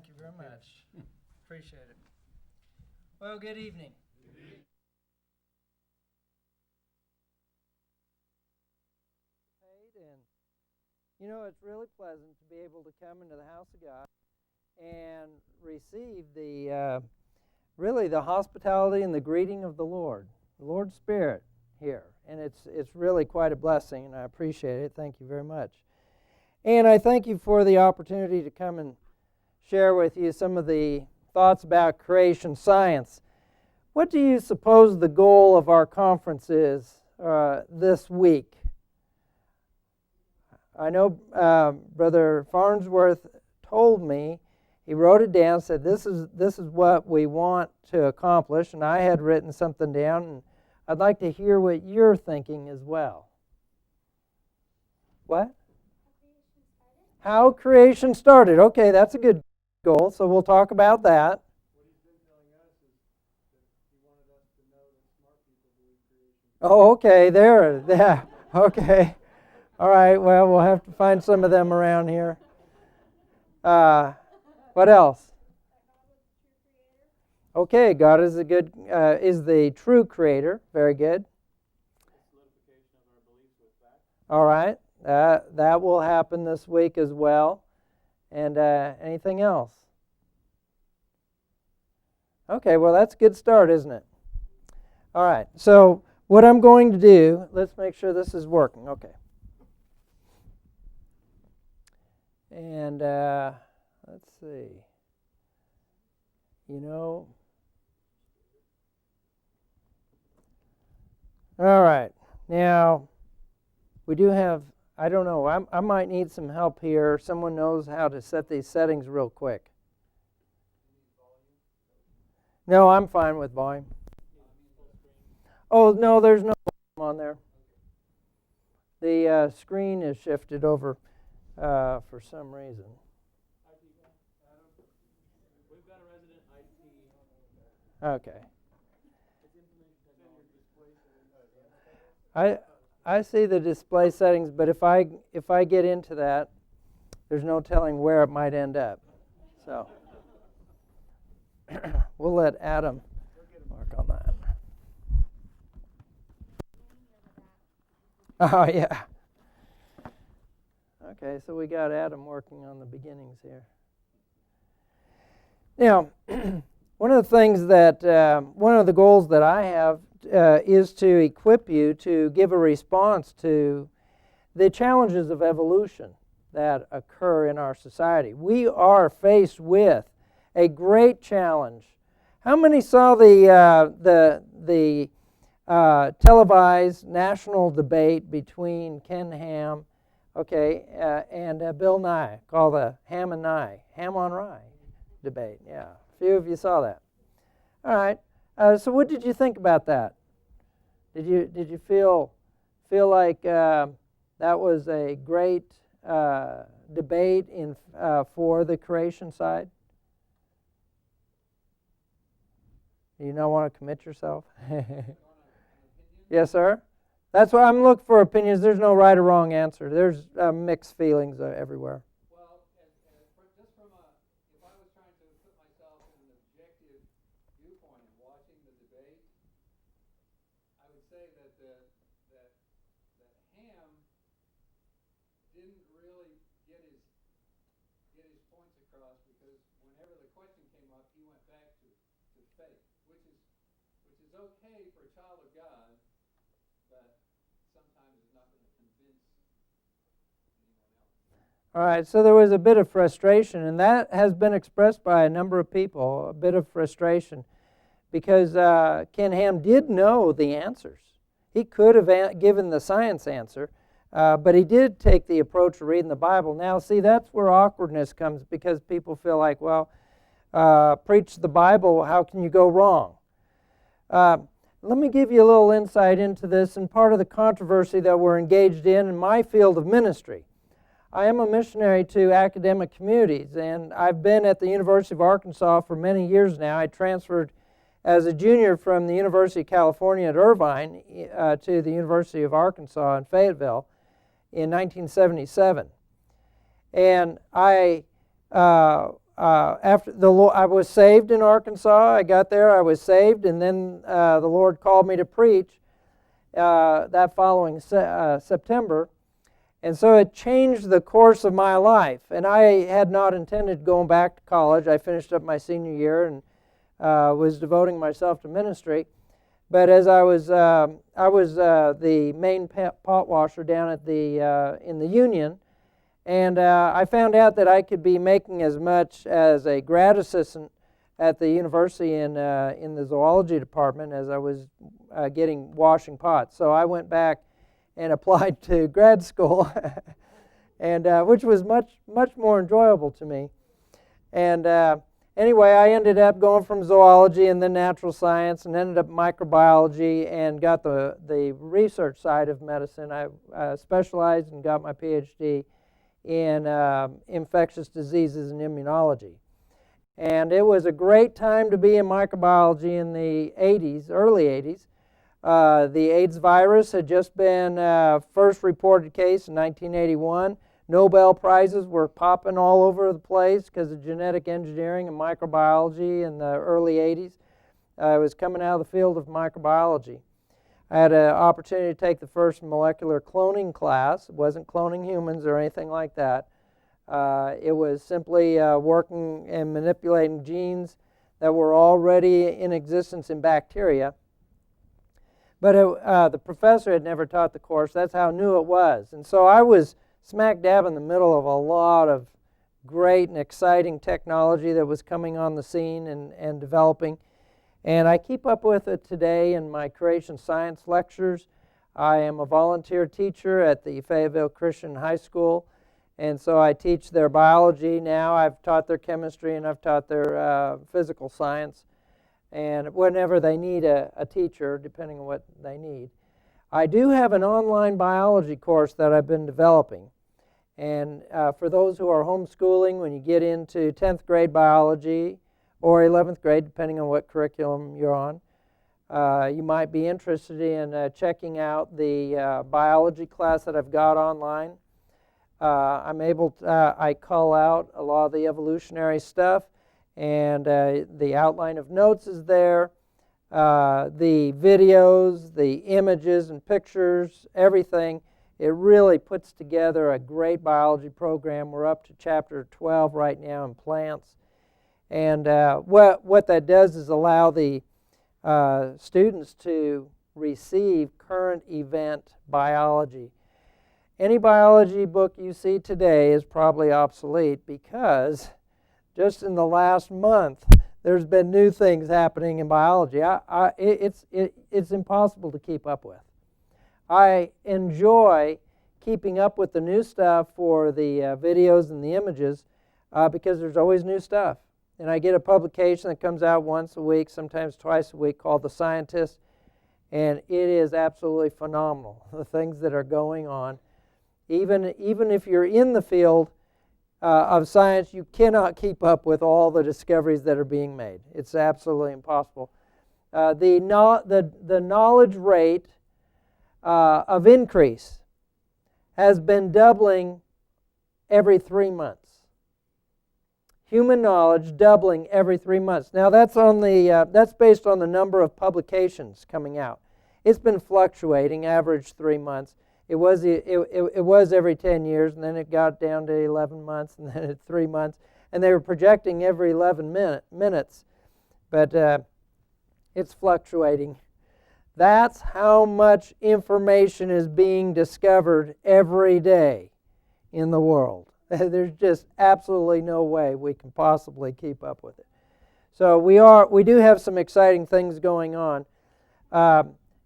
Thank you very much. Appreciate it. Well, good evening. And you know, it's really pleasant to be able to come into the house of God and receive the really the hospitality and the greeting of the Lord's Spirit here. And it's really quite a blessing, and I appreciate it. Thank you very much. And I thank you for the opportunity to come and share with you some of the thoughts about creation science. What do you suppose the goal of our conference is this week? I know Brother Farnsworth told me, he wrote it down, said this is what we want to accomplish, and I had written something down, and I'd like to hear what you're thinking as well. What? How creation started. Okay, that's a good goal, so we'll talk about that. What he's been telling us is that he wanted us to know that smart people believe creation. Oh, okay, there, okay. All right, well, we'll have to find some of them around here. What else? Okay, God is is the true creator. Very good. Solidification of our beliefs with that. All right, that will happen this week as well. And anything else? Okay, well, that's a good start, isn't it? All right, so what I'm going to do, let's make sure this is working. Okay. And let's see. All right. Now, we do have, I don't know, I might need some help here. Someone knows how to set these settings real quick. No, I'm fine with volume. Oh, no, there's no volume on there. The screen is shifted over for some reason. We've got a resident IT. Okay. I see the display settings, but if I get into that, there's no telling where it might end up. So we'll let Adam work on that. Oh, yeah. Okay, so we got Adam working on the beginnings here. Now, one of the goals that I have is to equip you to give a response to the challenges of evolution that occur in our society. We are faced with a great challenge. How many saw the televised national debate between Ken Ham, and Bill Nye, called the Ham and Nye, Ham on Rye debate? Yeah, a few of you saw that. All right. So what did you think about that? Did you feel like that was a great debate for the creation side? Do you not want to commit yourself? Yes, sir. That's why I'm looking for opinions. There's no right or wrong answer. There's mixed feelings everywhere. Well, just from if I was trying to put myself in an objective viewpoint and watching the debate, I would say that Ham didn't really get his points across, because whenever the question came up, he went back to faith, which is okay for a child of God, but sometimes it's not going to convince anyone else. All right, so there was a bit of frustration, and that has been expressed by a number of people, a bit of frustration, because Ken Ham did know the answers. He could have given the science answer, but he did take the approach of reading the Bible. Now, see, that's where awkwardness comes, because people feel like, well, preach the Bible, how can you go wrong? Let me give you a little insight into this and part of the controversy that we're engaged in my field of ministry. I am a missionary to academic communities, and I've been at the University of Arkansas for many years now. I transferred as a junior from the University of California at Irvine to the University of Arkansas in Fayetteville in 1977. And I after the Lord, I was saved in Arkansas. I got there, I was saved, and then the Lord called me to preach that following September. And so it changed the course of my life. And I had not intended going back to college. I finished up my senior year and was devoting myself to ministry. But as I was the main pot washer down at in the union, and I found out that I could be making as much as a grad assistant at the university in the zoology department as I was getting washing pots. So I went back and applied to grad school, and which was much more enjoyable to me. And anyway, I ended up going from zoology and then natural science, and ended up microbiology, and got the research side of medicine. I specialized and got my PhD in infectious diseases and immunology. And it was a great time to be in microbiology in the 80s, early 80s. The AIDS virus had just been first reported case in 1981. Nobel Prizes were popping all over the place because of genetic engineering and microbiology in the early 80s. I was coming out of the field of microbiology. I had an opportunity to take the first molecular cloning class. It wasn't cloning humans or anything like that. It was simply working and manipulating genes that were already in existence in bacteria. But the professor had never taught the course. That's how new it was. And so I was smack dab in the middle of a lot of great and exciting technology that was coming on the scene and developing. And I keep up with it today in my creation science lectures. I am a volunteer teacher at the Fayetteville Christian High School, and so I teach their biology now. I've taught their chemistry, and I've taught their physical science, and whenever they need a teacher, depending on what they need. I do have an online biology course that I've been developing. And for those who are homeschooling, when you get into 10th grade biology or 11th grade, depending on what curriculum you're on, you might be interested in checking out the biology class that I've got online. I call out a lot of the evolutionary stuff, and the outline of notes is there. The videos, the images and pictures, everything. It really puts together a great biology program. We're up to chapter 12 right now in plants. And what that does is allow the students to receive current event biology. Any biology book you see today is probably obsolete because just in the last month, there's been new things happening in biology. It's impossible to keep up with. I enjoy keeping up with the new stuff for the videos and the images because there's always new stuff. And I get a publication that comes out once a week, sometimes twice a week, called The Scientist, and it is absolutely phenomenal, the things that are going on. Even if you're in the field of science, you cannot keep up with all the discoveries that are being made. It's absolutely impossible. The knowledge rate of increase has been doubling every 3 months. Human knowledge doubling every 3 months. Now that's based on the number of publications coming out. It's been fluctuating, average 3 months. It was every 10 years, and then it got down to 11 months, and then 3 months. And they were projecting every 11 minutes. But it's fluctuating. That's how much information is being discovered every day in the world. There's just absolutely no way we can possibly keep up with it. So we do have some exciting things going on.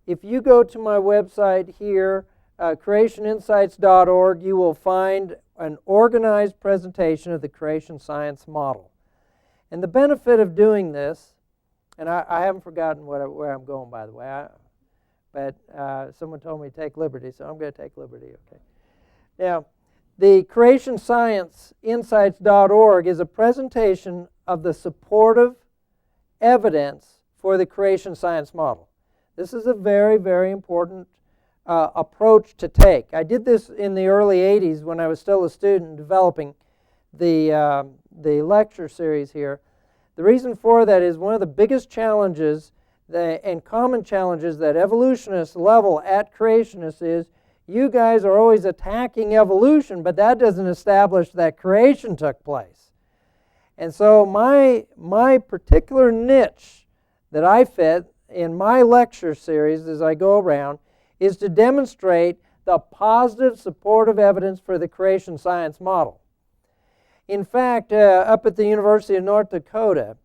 If you go to my website here, creationinsights.org, you will find an organized presentation of the creation science model. And the benefit of doing this, and I haven't forgotten where I'm going, by the way, but someone told me to take liberty, so I'm going to take liberty, okay? Now, the creationscienceinsights.org is a presentation of the supportive evidence for the creation science model. This is a very, very important approach to take. I did this in the early 80s when I was still a student developing the the lecture series here. The reason for that is one of the biggest challenges and common challenges that evolutionists level at creationists is you guys are always attacking evolution, but that doesn't establish that creation took place. And so my particular niche that I fit in my lecture series as I go around is to demonstrate the positive supportive evidence for the creation science model. In fact, up at the University of North Dakota,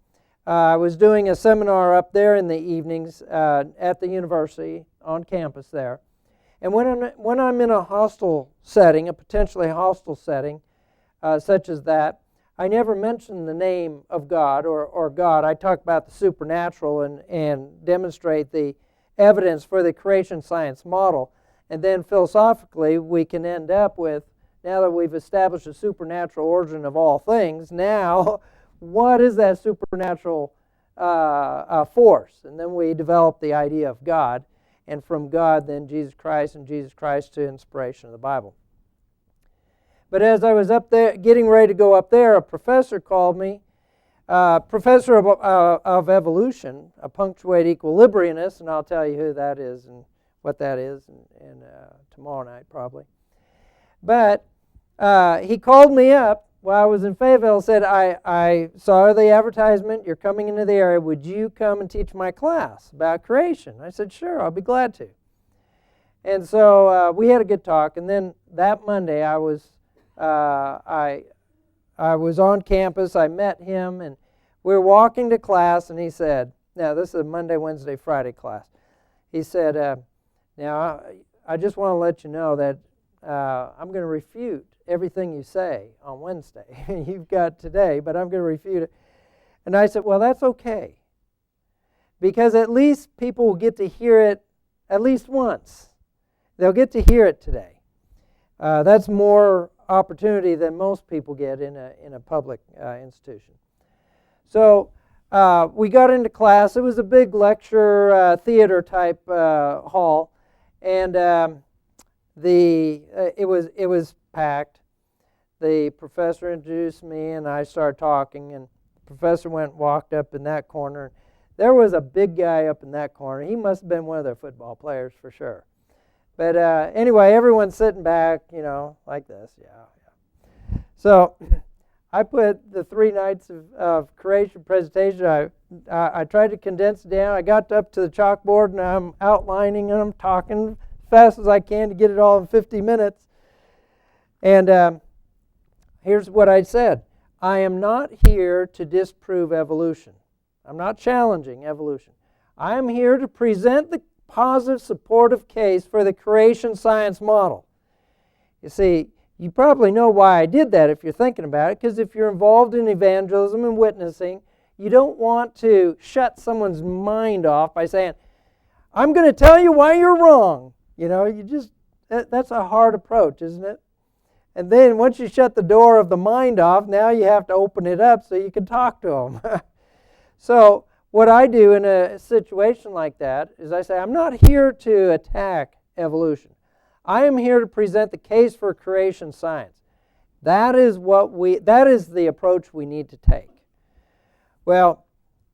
I was doing a seminar up there in the evenings at the university on campus there. And when I'm in a hostile setting, a potentially hostile setting, such as that, I never mention the name of God or God. I talk about the supernatural and demonstrate the evidence for the creation science model. And then philosophically, we can end up with, now that we've established a supernatural origin of all things, now what is that supernatural force? And then we develop the idea of God, and from God then Jesus Christ, and Jesus Christ to inspiration of the Bible. But as I was up there, getting ready to go up there, a professor called me, professor of evolution, a punctuated equilibriumist, and I'll tell you who that is and what that is and tomorrow night probably. But he called me up while I was in Fayetteville and said, I saw the advertisement, you're coming into the area, would you come and teach my class about creation? I said, sure, I'll be glad to. And so we had a good talk, and then that Monday I was on campus, I met him, and we were walking to class, and he said, now this is a Monday, Wednesday, Friday class. He said, now I just want to let you know that I'm going to refute everything you say on Wednesday. You've got today, but I'm going to refute it. And I said, well, that's okay, because at least people will get to hear it at least once. They'll get to hear it today. That's more opportunity than most people get in a public institution. So we got into class. It was a big lecture theater type hall, and it was packed. The professor introduced me, and I started talking, and the professor went and walked up in that corner. There was a big guy up in that corner. He must have been one of their football players for sure. But anyway, everyone's sitting back, like this. Yeah. So I put the 3 nights of creation presentation. I tried to condense it down. I got up to the chalkboard, and I'm outlining, and I'm talking as fast as I can to get it all in 50 minutes. And here's what I said. I am not here to disprove evolution. I'm not challenging evolution. I am here to present the positive supportive case for the creation science model. You see, you probably know why I did that if you're thinking about it, because if you're involved in evangelism and witnessing, you don't want to shut someone's mind off by saying, I'm going to tell you why you're wrong. That's a hard approach, isn't it? And then once you shut the door of the mind off, now you have to open it up so you can talk to them. So what I do in a situation like that is I say, I'm not here to attack evolution. I am here to present the case for creation science. That is the approach we need to take. Well,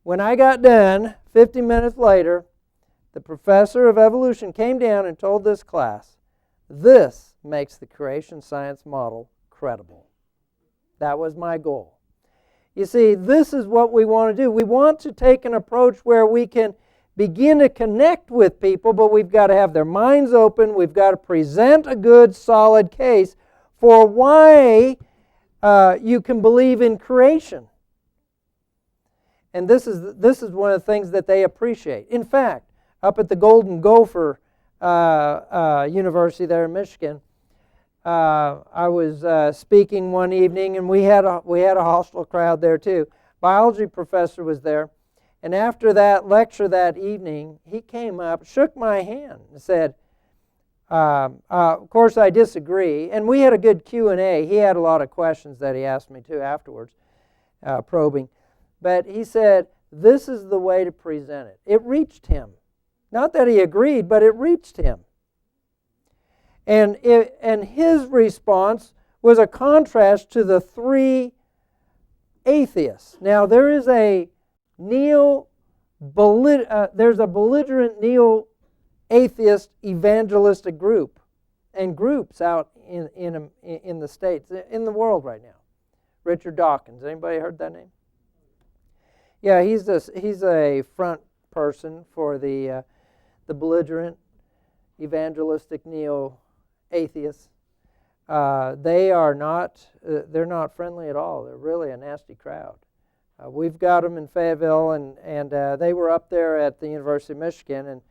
when I got done, 50 minutes later, the professor of evolution came down and told this class, this makes the creation science model credible. That was my goal. You see, this is what we want to do. We want to take an approach where we can begin to connect with people, but we've got to have their minds open. We've got to present a good, solid case for why you can believe in creation. And this is one of the things that they appreciate. In fact, up at the Golden Gopher University there in Michigan, I was speaking one evening, and we had a hostile crowd there too. Biology professor was there, and after that lecture that evening, he came up, shook my hand, and said, of course I disagree, and we had a good Q&A. He had a lot of questions that he asked me too afterwards, probing. But he said, this is the way to present it. It reached him. Not that he agreed, but it reached him. And his response was a contrast to the 3 atheists. Now, there is a there's a belligerent neo-atheist evangelistic group and groups out in the States, in the world right now. Richard Dawkins. Anybody heard that name? Yeah, he's a front person for the belligerent evangelistic neo-atheists. They're not friendly at all. They're really a nasty crowd. We've got them in Fayetteville, and they were up there at the University of Michigan, and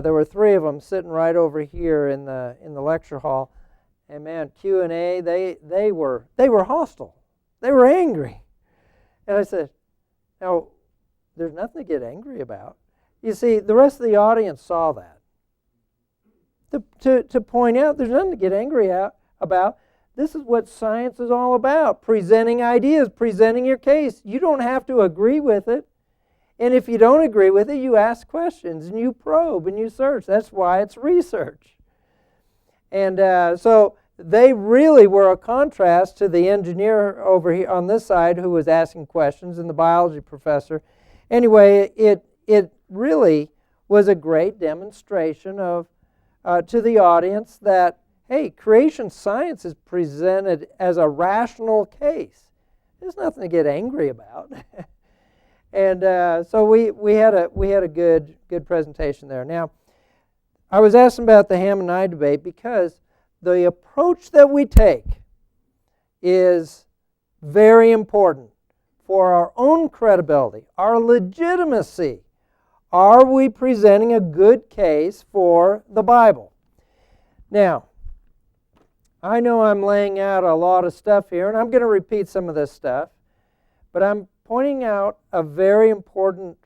there were 3 of them sitting right over here in the lecture hall. And man, Q&A, they were hostile. They were angry. And I said, now, there's nothing to get angry about. You see, the rest of the audience saw that. To point out, there's nothing to get angry about. This is what science is all about, presenting ideas, presenting your case. You don't have to agree with it. And if you don't agree with it, you ask questions, and you probe, and you search. That's why it's research. And so they really were a contrast to the engineer over here on this side who was asking questions and the biology professor. Anyway, it really was a great demonstration of to the audience that, hey, creation science is presented as a rational case. There's nothing to get angry about. And so we had a good presentation there. Now, I was asking about the Ham and I debate because the approach that we take is very important for our own credibility, our legitimacy. Are we presenting a good case for the Bible? Now, I know I'm laying out a lot of stuff here, and I'm going to repeat some of this stuff, but I'm pointing out a very important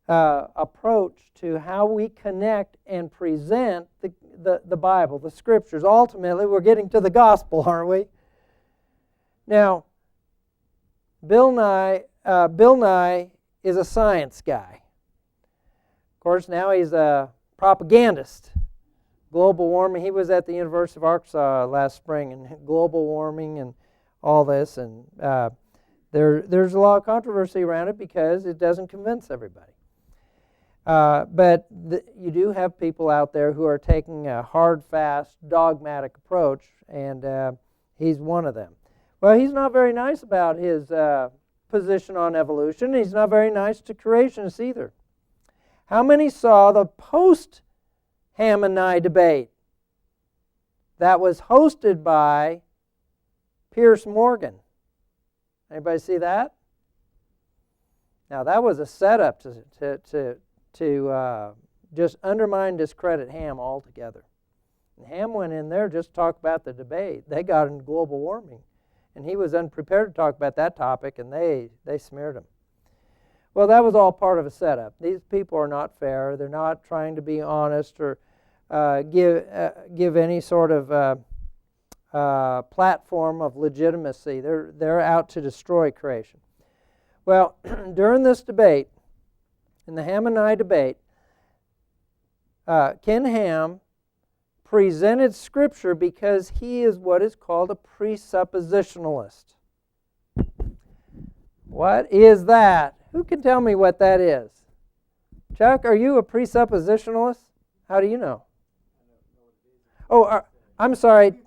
approach to how we connect and present the Bible, the Scriptures. Ultimately, we're getting to the gospel, aren't we? Now, Bill Nye is a science guy. Of course, now he's a propagandist. Global warming. He was at the University of Arkansas last spring, and global warming and all this, and there's a lot of controversy around it because it doesn't convince everybody. But you do have people out there who are taking a hard, fast, dogmatic approach, and he's one of them. Well, he's not very nice about his position on evolution. He's not very nice to creationists either. How many saw the post-Ham and Nye debate that was hosted by Piers Morgan? Anybody see that? Now, that was a setup to just undermine, discredit Ham altogether. And Ham went in there just to talk about the debate. They got into global warming. And he was unprepared to talk about that topic, and they smeared him. Well, that was all part of a setup. These people are not fair. They're not trying to be honest or give any sort of platform of legitimacy. They're out to destroy creation. Well, during this debate, in the Ham and Nye debate, Ken Ham presented Scripture because he is what is called a presuppositionalist. What is that? Who can tell me what that is? Chuck, are you a presuppositionalist? How do you know? Oh, I'm sorry.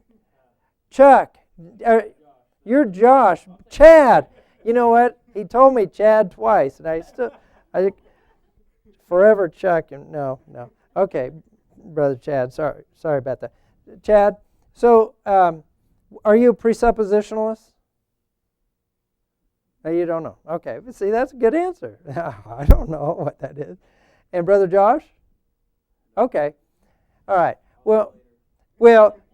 Chuck, you're Josh. Chad. You know what? He told me Chad twice, and I forever Chuck. No. Okay, Brother Chad. Sorry about that. Chad, so are you a presuppositionalist? No, you don't know. Okay, but see, that's a good answer. I don't know what that is. And Brother Josh? Okay. All right. Well,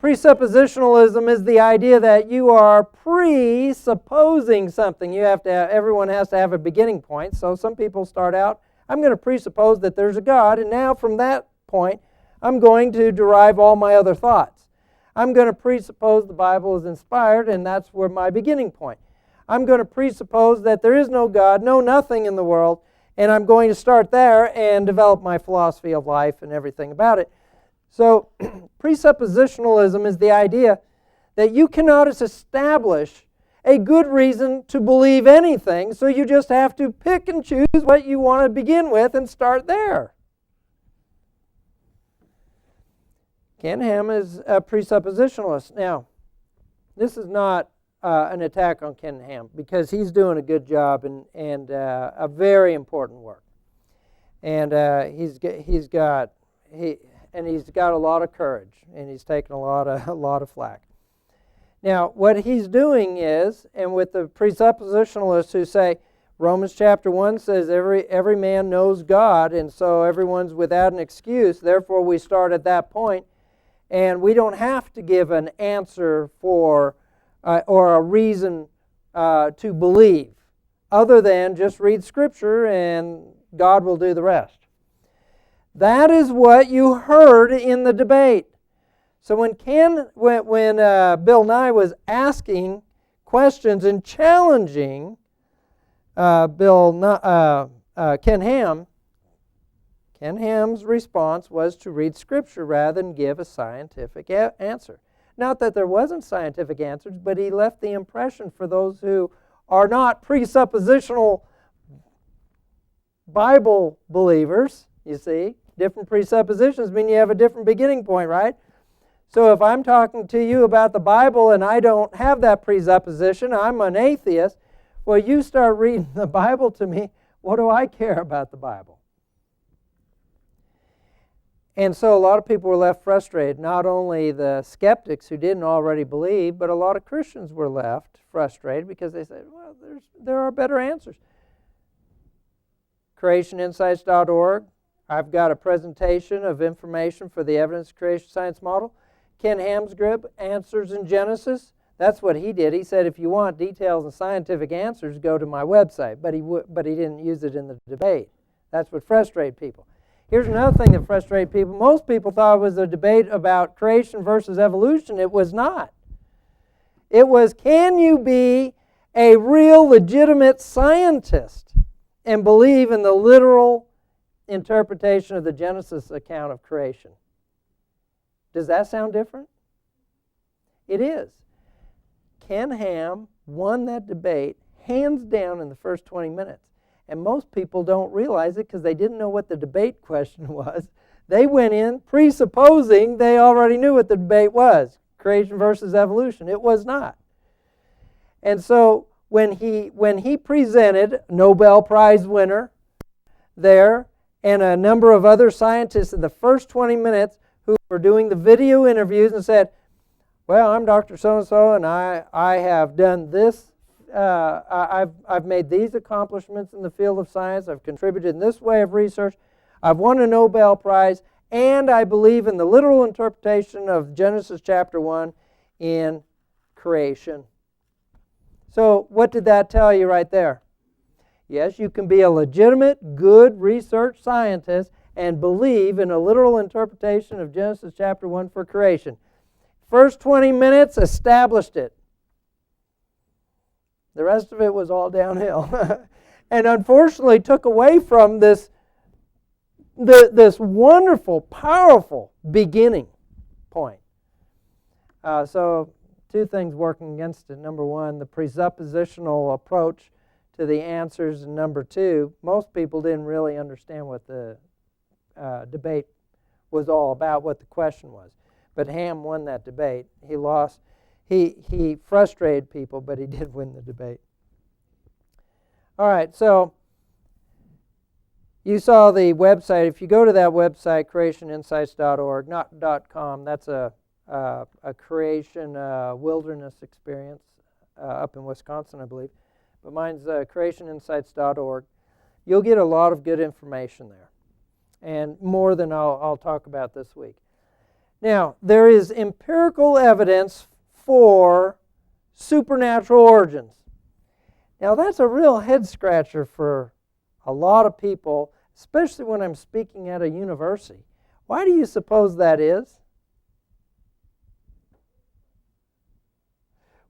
presuppositionalism is the idea that you are presupposing something. Everyone has to have a beginning point. So some people start out, I'm going to presuppose that there's a God, and now from that point, I'm going to derive all my other thoughts. I'm going to presuppose the Bible is inspired, and that's where my beginning point. I'm going to presuppose that there is no God, no nothing in the world, and I'm going to start there and develop my philosophy of life and everything about it. So presuppositionalism is the idea that you cannot establish a good reason to believe anything, so you just have to pick and choose what you want to begin with and start there. Ken Ham is a presuppositionalist. Now, this is not an attack on Ken Ham, because he's doing a good job and a very important work. And he's got a lot of courage, and he's taken a lot of flack. Now, what he's doing is, and with the presuppositionalists who say Romans chapter 1 says every man knows God, and so everyone's without an excuse, therefore we start at that point, and we don't have to give an answer for or a reason to believe, other than just read Scripture and God will do the rest. That is what you heard in the debate. So when Bill Nye was asking questions and challenging Ken Ham, Ken Ham's response was to read Scripture rather than give a scientific answer. Not that there wasn't scientific answers, but he left the impression for those who are not presuppositional Bible believers, you see. Different presuppositions mean you have a different beginning point, right? So if I'm talking to you about the Bible and I don't have that presupposition, I'm an atheist, well, you start reading the Bible to me, what do I care about the Bible? And so a lot of people were left frustrated. Not only the skeptics who didn't already believe, but a lot of Christians were left frustrated because they said, well, there are better answers. CreationInsights.org. I've got a presentation of information for the Evidence Creation Science Model. Ken Ham's group, Answers in Genesis. That's what he did. He said, if you want details and scientific answers, go to my website. But he didn't use it in the debate. That's what frustrated people. Here's another thing that frustrated people. Most people thought it was a debate about creation versus evolution. It was not. It was, can you be a real, legitimate scientist and believe in the literal interpretation of the Genesis account of creation? Does that sound different? It is. Ken Ham won that debate hands down in the first 20 minutes. And most people don't realize it because they didn't know what the debate question was. They went in presupposing they already knew what the debate was, creation versus evolution. It was not. And so when he presented, Nobel Prize winner there, and a number of other scientists in the first 20 minutes who were doing the video interviews and said, well, I'm Dr. So-and-so, and I have done this. I've made these accomplishments in the field of science. I've contributed in this way of research. I've won a Nobel Prize, and I believe in the literal interpretation of Genesis chapter 1 in creation. So what did that tell you right there? Yes, you can be a legitimate, good research scientist and believe in a literal interpretation of Genesis chapter 1 for creation. First 20 minutes established it. The rest of it was all downhill. And unfortunately took away from this wonderful, powerful beginning point. So two things working against it. Number one, the presuppositional approach to the answers. And number two, most people didn't really understand what the debate was all about, what the question was. But Ham won that debate. He lost. He frustrated people, but he did win the debate. All right, so you saw the website. If you go to that website, creationinsights.org, not .com, that's a creation wilderness experience up in Wisconsin, I believe. But mine's creationinsights.org. You'll get a lot of good information there, and more than I'll talk about this week. Now, there is empirical evidence for supernatural origins. Now, that's a real head-scratcher for a lot of people, especially when I'm speaking at a university. Why do you suppose that is?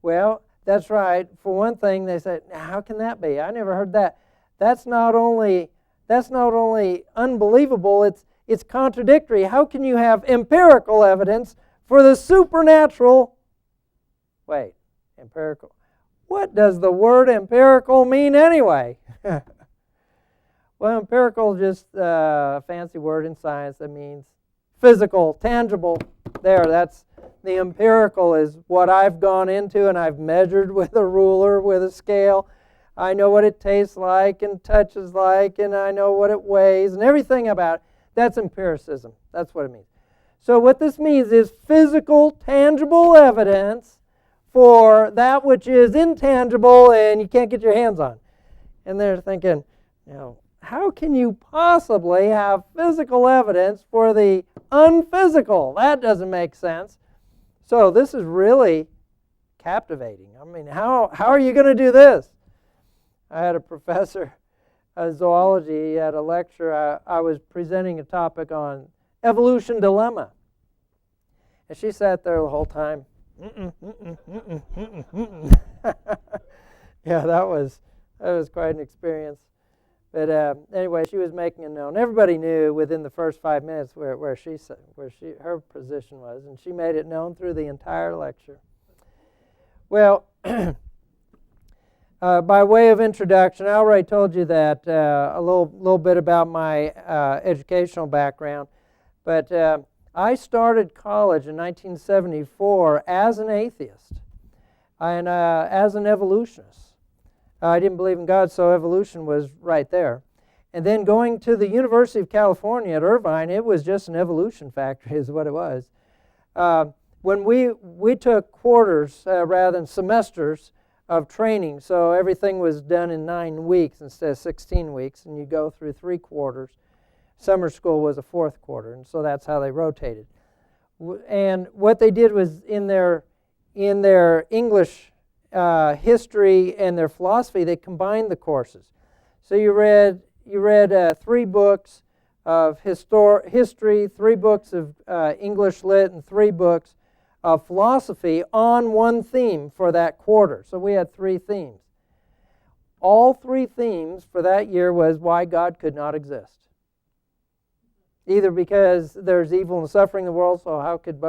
Well, that's right. For one thing, they said, how can that be? I never heard that. That's not only unbelievable, it's contradictory. How can you have empirical evidence for the supernatural? Wait, empirical. what does the word empirical mean anyway? Well, empirical is just a fancy word in science that means physical, tangible. There, that's the empirical is what I've gone into and I've measured with a ruler, with a scale. I know what it tastes like and touches like, and I know what it weighs and everything about it. That's empiricism. That's what it means. So what this means is physical, tangible evidence for that which is intangible and you can't get your hands on. And they're thinking, how can you possibly have physical evidence for the unphysical? That doesn't make sense. So this is really captivating. I mean, how are you going to do this? I had a professor of zoology at a lecture. I was presenting a topic on evolution dilemma. And she sat there the whole time. Yeah, that was quite an experience. But anyway, she was making it known. Everybody knew within the first 5 minutes where her position was, and she made it known through the entire lecture. Well, by way of introduction, I already told you that a little bit about my educational background, but I started college in 1974 as an atheist and as an evolutionist. I didn't believe in God, so evolution was right there. And then going to the University of California at Irvine, it was just an evolution factory is what it was. When we took quarters rather than semesters of training, so everything was done in 9 weeks instead of 16 weeks, and you go through 3 quarters. Summer school was a 4th quarter, and so that's how they rotated. And what they did was in their English history and their philosophy, they combined the courses. So you read 3 books of history, 3 books of English lit, and 3 books of philosophy on one theme for that quarter. So we had 3 themes. All 3 themes for that year was why God could not exist. Either because there's evil and suffering in the world, so how could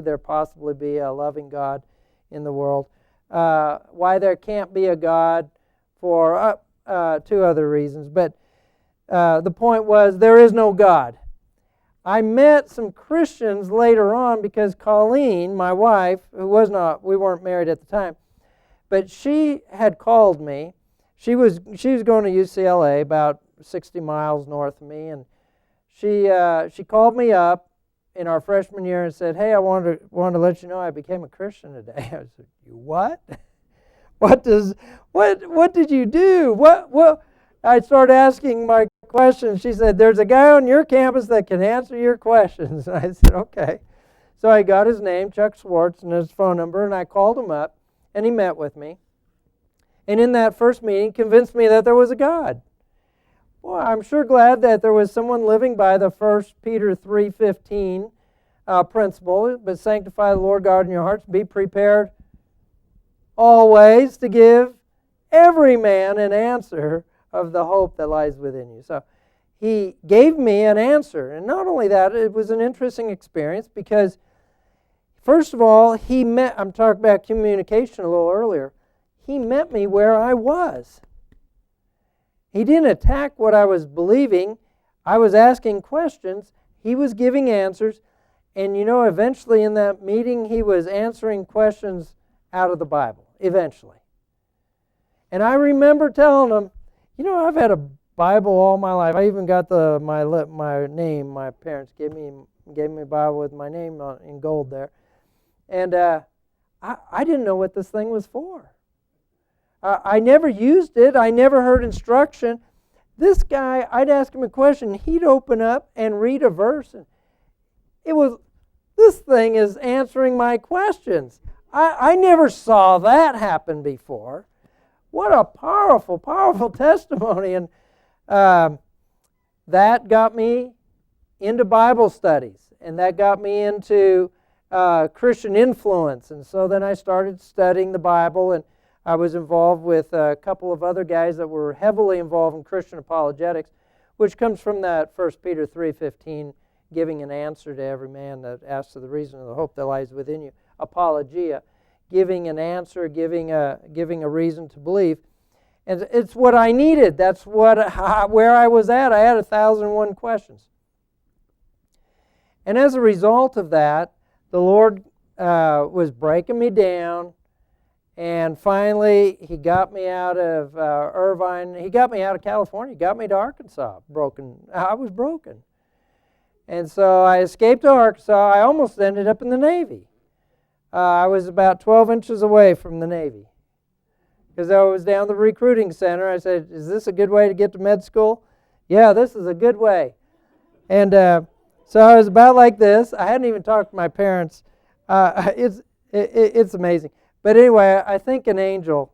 there possibly be a loving God in the world? Why there can't be a God for 2 other reasons. But the point was there is no God. I met some Christians later on because Colleen, my wife, we weren't married at the time, but she had called me. She was going to UCLA about 60 miles north of me, and she called me up in our freshman year and said, "Hey, I wanted to let you know I became a Christian today." I said, "You what? What did you do? What?" I started asking my questions. She said, "There's a guy on your campus that can answer your questions." And I said, "Okay." So I got his name, Chuck Swartz, and his phone number, and I called him up, and he met with me. And in that first meeting, convinced me that there was a God. Well, I'm sure glad that there was someone living by the 1 Peter 3:15 principle, but sanctify the Lord God in your hearts, be prepared always to give every man an answer of the hope that lies within you. So he gave me an answer. And not only that, it was an interesting experience because, first of all, I'm talking about communication a little earlier, he met me where I was. He didn't attack what I was believing. I was asking questions. He was giving answers. And eventually in that meeting, he was answering questions out of the Bible, eventually. And I remember telling him, I've had a Bible all my life. I even got my name. My parents gave me a Bible with my name in gold there. And I didn't know what this thing was for. I never used it. I never heard instruction. This guy, I'd ask him a question. He'd open up and read a verse. And this thing is answering my questions. I never saw that happen before. What a powerful, powerful testimony. And that got me into Bible studies. And that got me into Christian influence. And so then I started studying the Bible, and I was involved with a couple of other guys that were heavily involved in Christian apologetics, which comes from that 1 Peter 3:15, giving an answer to every man that asks of the reason of the hope that lies within you. Apologia. giving an answer, giving a reason to believe. And it's what I needed. That's where I was at. I had 1,001 questions. And as a result of that, the Lord was breaking me down. And finally, He got me out of Irvine. He got me out of California. He got me to Arkansas. I was broken. And so I escaped to Arkansas. I almost ended up in the Navy. I was about 12 inches away from the Navy. Because I was down the recruiting center. I said, is this a good way to get to med school? Yeah, this is a good way. And so I was about like this. I hadn't even talked to my parents. It's amazing. But anyway, I think an angel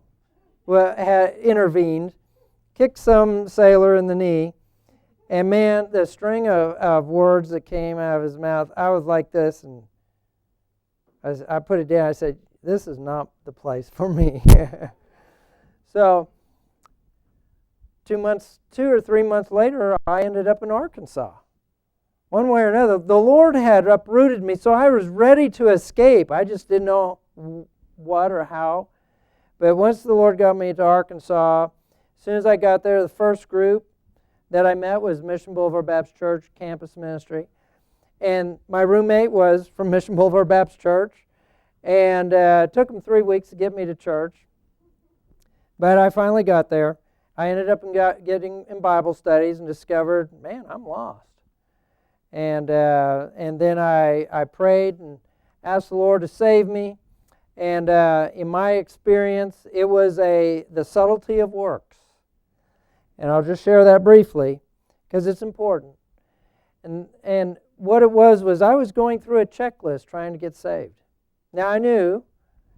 had intervened, kicked some sailor in the knee, and man, the string of words that came out of his mouth, I was like this, and I put it down. I said, this is not the place for me. So 2 or 3 months later, I ended up in Arkansas. One way or another, the Lord had uprooted me, so I was ready to escape. I just didn't know what or how. But once the Lord got me to Arkansas, as soon as I got there, the first group that I met was Mission Boulevard Baptist Church campus ministry. And my roommate was from Mission Boulevard Baptist Church. And it took them 3 weeks to get me to church. But I finally got there. I ended up getting in Bible studies and discovered, man, I'm lost. And then I prayed and asked the Lord to save me. And in my experience, it was the subtlety of works. And I'll just share that briefly because it's important. And what it was I was going through a checklist trying to get saved. Now I knew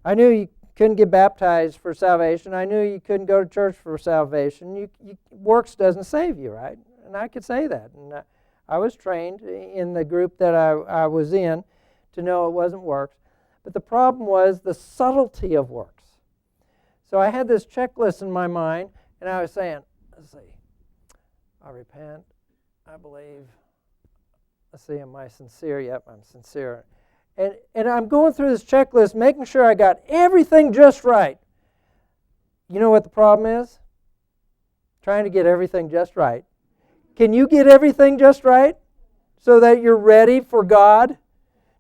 you couldn't get baptized for salvation. I knew you couldn't go to church for salvation. Works doesn't save you, right? And I could say that. And I was trained in the group that I was in to know it wasn't works. But the problem was the subtlety of works. So I had this checklist in my mind, and I was saying, let's see, I repent, I believe. Let's see, am I sincere? Yep, I'm sincere. And I'm going through this checklist, making sure I got everything just right. You know what the problem is? Trying to get everything just right. Can you get everything just right so that you're ready for God?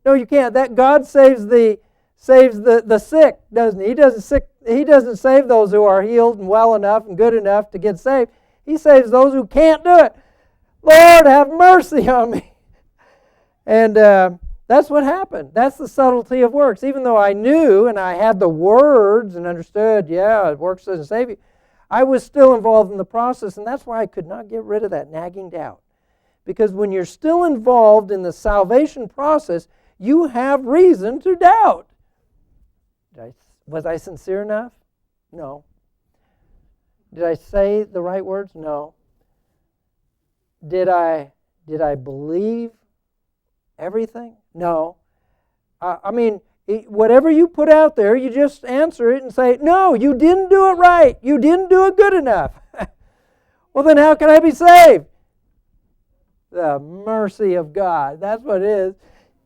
No, you can't. That God saves the sick, doesn't He? He doesn't save those who are healed and well enough and good enough to get saved. He saves those who can't do it. Lord, have mercy on me. And that's what happened. That's the subtlety of works. Even though I knew and I had the words and understood, yeah, works doesn't save you, I was still involved in the process, and that's why I could not get rid of that nagging doubt. Because when you're still involved in the salvation process, you have reason to doubt. Was I sincere enough? No. Did I say the right words? No. Did I believe everything? No. I mean, whatever you put out there, you just answer it and say, no, you didn't do it right. You didn't do it good enough. Well, then how can I be saved? The mercy of God. That's what it is.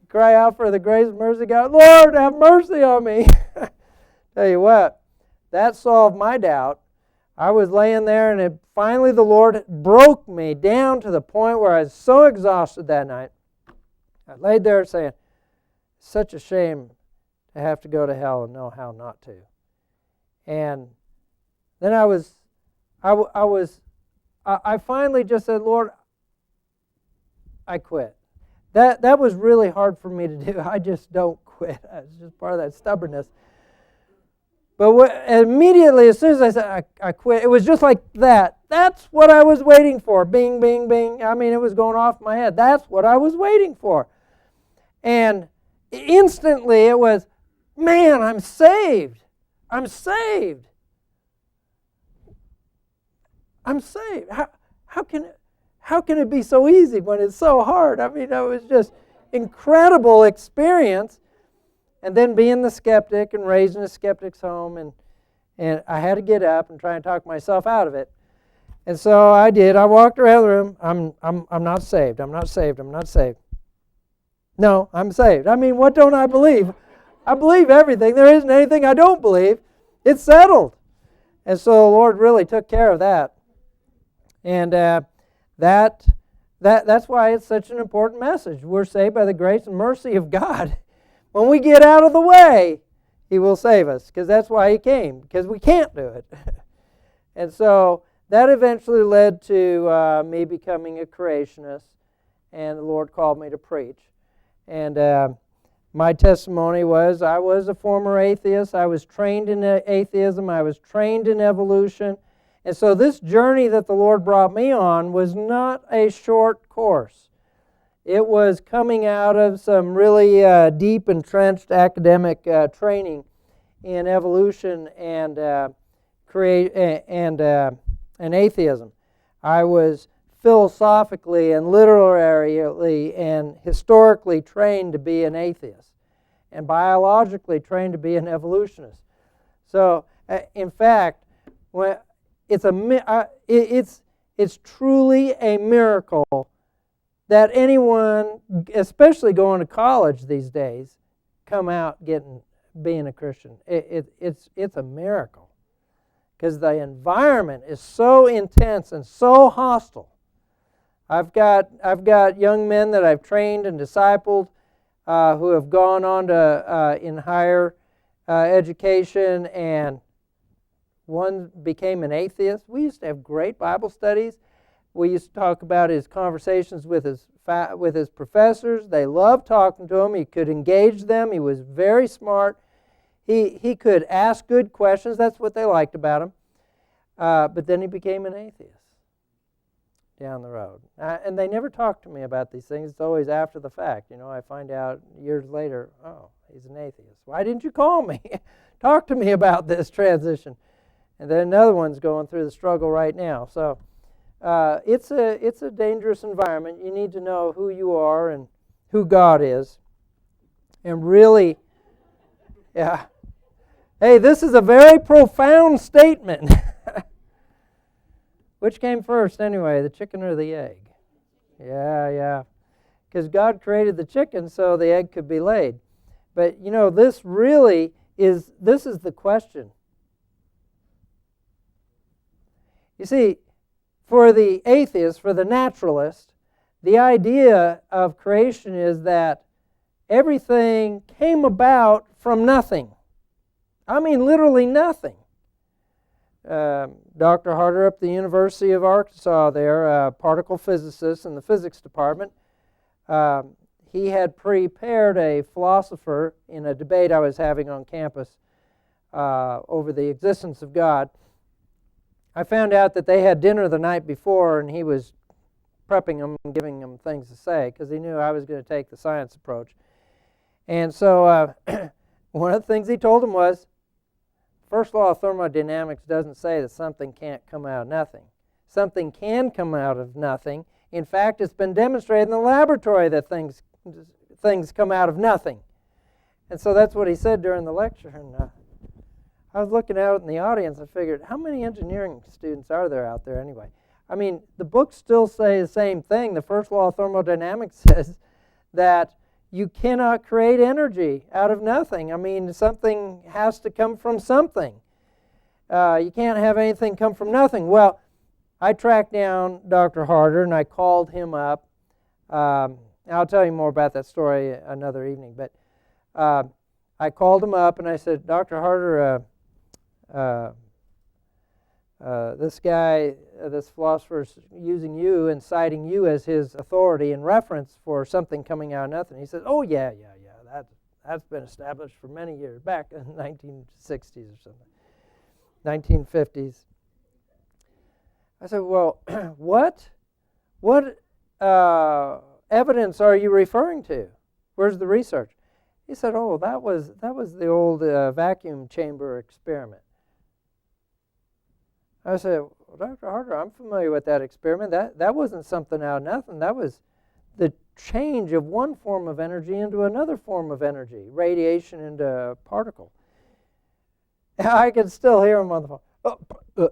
Cry out for the grace and mercy of God. Lord, have mercy on me. Tell you what, that solved my doubt. I was laying there, and finally the Lord broke me down to the point where I was so exhausted that night. I laid there saying, such a shame to have to go to hell and know how not to. And then I finally just said, Lord, I quit. That was really hard for me to do. I just don't quit. It's just part of that stubbornness. But immediately, as soon as I said I quit, it was just like that. That's what I was waiting for. Bing, bing, bing. I mean, it was going off my head. That's what I was waiting for. And instantly it was, man, I'm saved. I'm saved. I'm saved. How can it be so easy when it's so hard? I mean, it was just incredible experience. And then being the skeptic and raised in a skeptic's home, and I had to get up and try and talk myself out of it. And so I did. I walked around the room. I'm not saved. I'm not saved. I'm not saved. No, I'm saved. I mean, what don't I believe? I believe everything. There isn't anything I don't believe. It's settled. And so the Lord really took care of that. And that's why it's such an important message. We're saved by the grace and mercy of God. When we get out of the way, He will save us, because that's why He came, because we can't do it. And so that eventually led to me becoming a creationist, and the Lord called me to preach. And my testimony was I was a former atheist. I was trained in atheism. I was trained in evolution. And so this journey that the Lord brought me on was not a short course. It was coming out of some really deep, entrenched academic training in evolution and atheism. I was philosophically and literarily and historically trained to be an atheist, and biologically trained to be an evolutionist. So, in fact, it's truly a miracle that anyone, especially going to college these days, come out being a Christian. It's a miracle, because the environment is so intense and so hostile. I've got young men that I've trained and discipled who have gone on to in higher education, and one became an atheist. We used to have great Bible studies. We used to talk about his conversations with his professors. They loved talking to him. He could engage them. He was very smart. He could ask good questions. That's what they liked about him. But then he became an atheist down the road. And they never talked to me about these things. It's always after the fact. I find out years later, oh, he's an atheist. Why didn't you call me? Talk to me about this transition. And then another one's going through the struggle right now. So it's a dangerous environment. You need to know who you are and who God is. And really, yeah. Hey, this is a very profound statement. Which came first anyway, the chicken or the egg? Yeah. Because God created the chicken so the egg could be laid. But this really is the question. You see, for the atheist, for the naturalist, the idea of creation is that everything came about from nothing. I mean, literally nothing. Dr. Harder up at the University of Arkansas there, a particle physicist in the physics department, he had prepared a philosopher in a debate I was having on campus over the existence of God. I found out that they had dinner the night before, and he was prepping them and giving them things to say, because he knew I was going to take the science approach. And so one of the things he told them was, first law of thermodynamics doesn't say that something can't come out of nothing. Something can come out of nothing. In fact, it's been demonstrated in the laboratory that things come out of nothing. And so that's what he said during the lecture. And I was looking out in the audience. I figured, how many engineering students are there out there anyway? I mean, the books still say the same thing. The first law of thermodynamics says that you cannot create energy out of nothing. I mean, something has to come from something. You can't have anything come from nothing. Well, I tracked down Dr. Harder and I called him up. I'll tell you more about that story another evening. But I called him up and I said, Dr. Harder, this guy, this philosopher, is using you and citing you as his authority and reference for something coming out of nothing. He said, oh, yeah, that's been established for many years, back in the 1960s or something, 1950s. I said, well, what evidence are you referring to? Where's the research? He said, oh, that was the old vacuum chamber experiment. I said, well, Dr. Harder, I'm familiar with that experiment. That wasn't something out of nothing. That was the change of one form of energy into another form of energy, radiation into a particle. I can still hear him on the phone.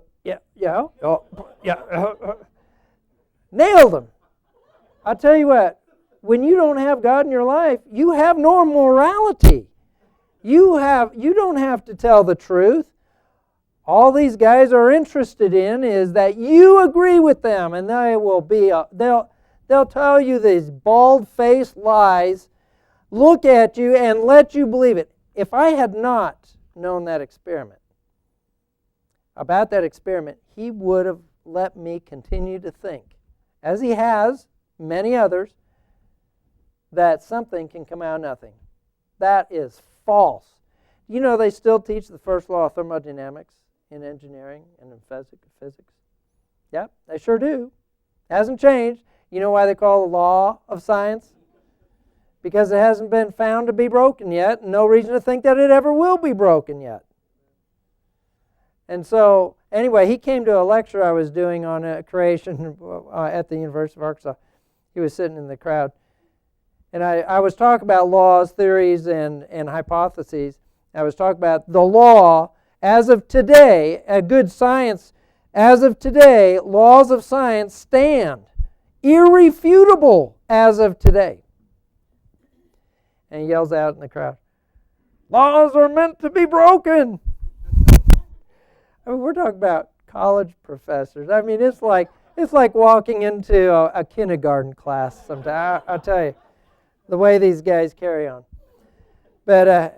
Nailed him. I tell you what, when you don't have God in your life, you have no morality. You don't have to tell the truth. All these guys are interested in is that you agree with them, and they'll tell you these bald-faced lies, look at you, and let you believe it. If I had not known that experiment, about that experiment, he would have let me continue to think, as he has many others, that something can come out of nothing. That is false. You know they still teach the first law of thermodynamics in engineering and in physics? Yeah, they sure do. Hasn't changed. You know why they call it the law of science? Because it hasn't been found to be broken yet, and no reason to think that it ever will be broken yet. And so, anyway, he came to a lecture I was doing on creation at the University of Arkansas. He was sitting in the crowd. And I was talking about laws, theories, and hypotheses. I was talking about the law as of today, a good science. As of today, laws of science stand irrefutable as of today. And he yells out in the crowd, laws are meant to be broken. I mean, we're talking about college professors. I mean, it's like walking into a kindergarten class sometimes. I'll tell you, the way these guys carry on. But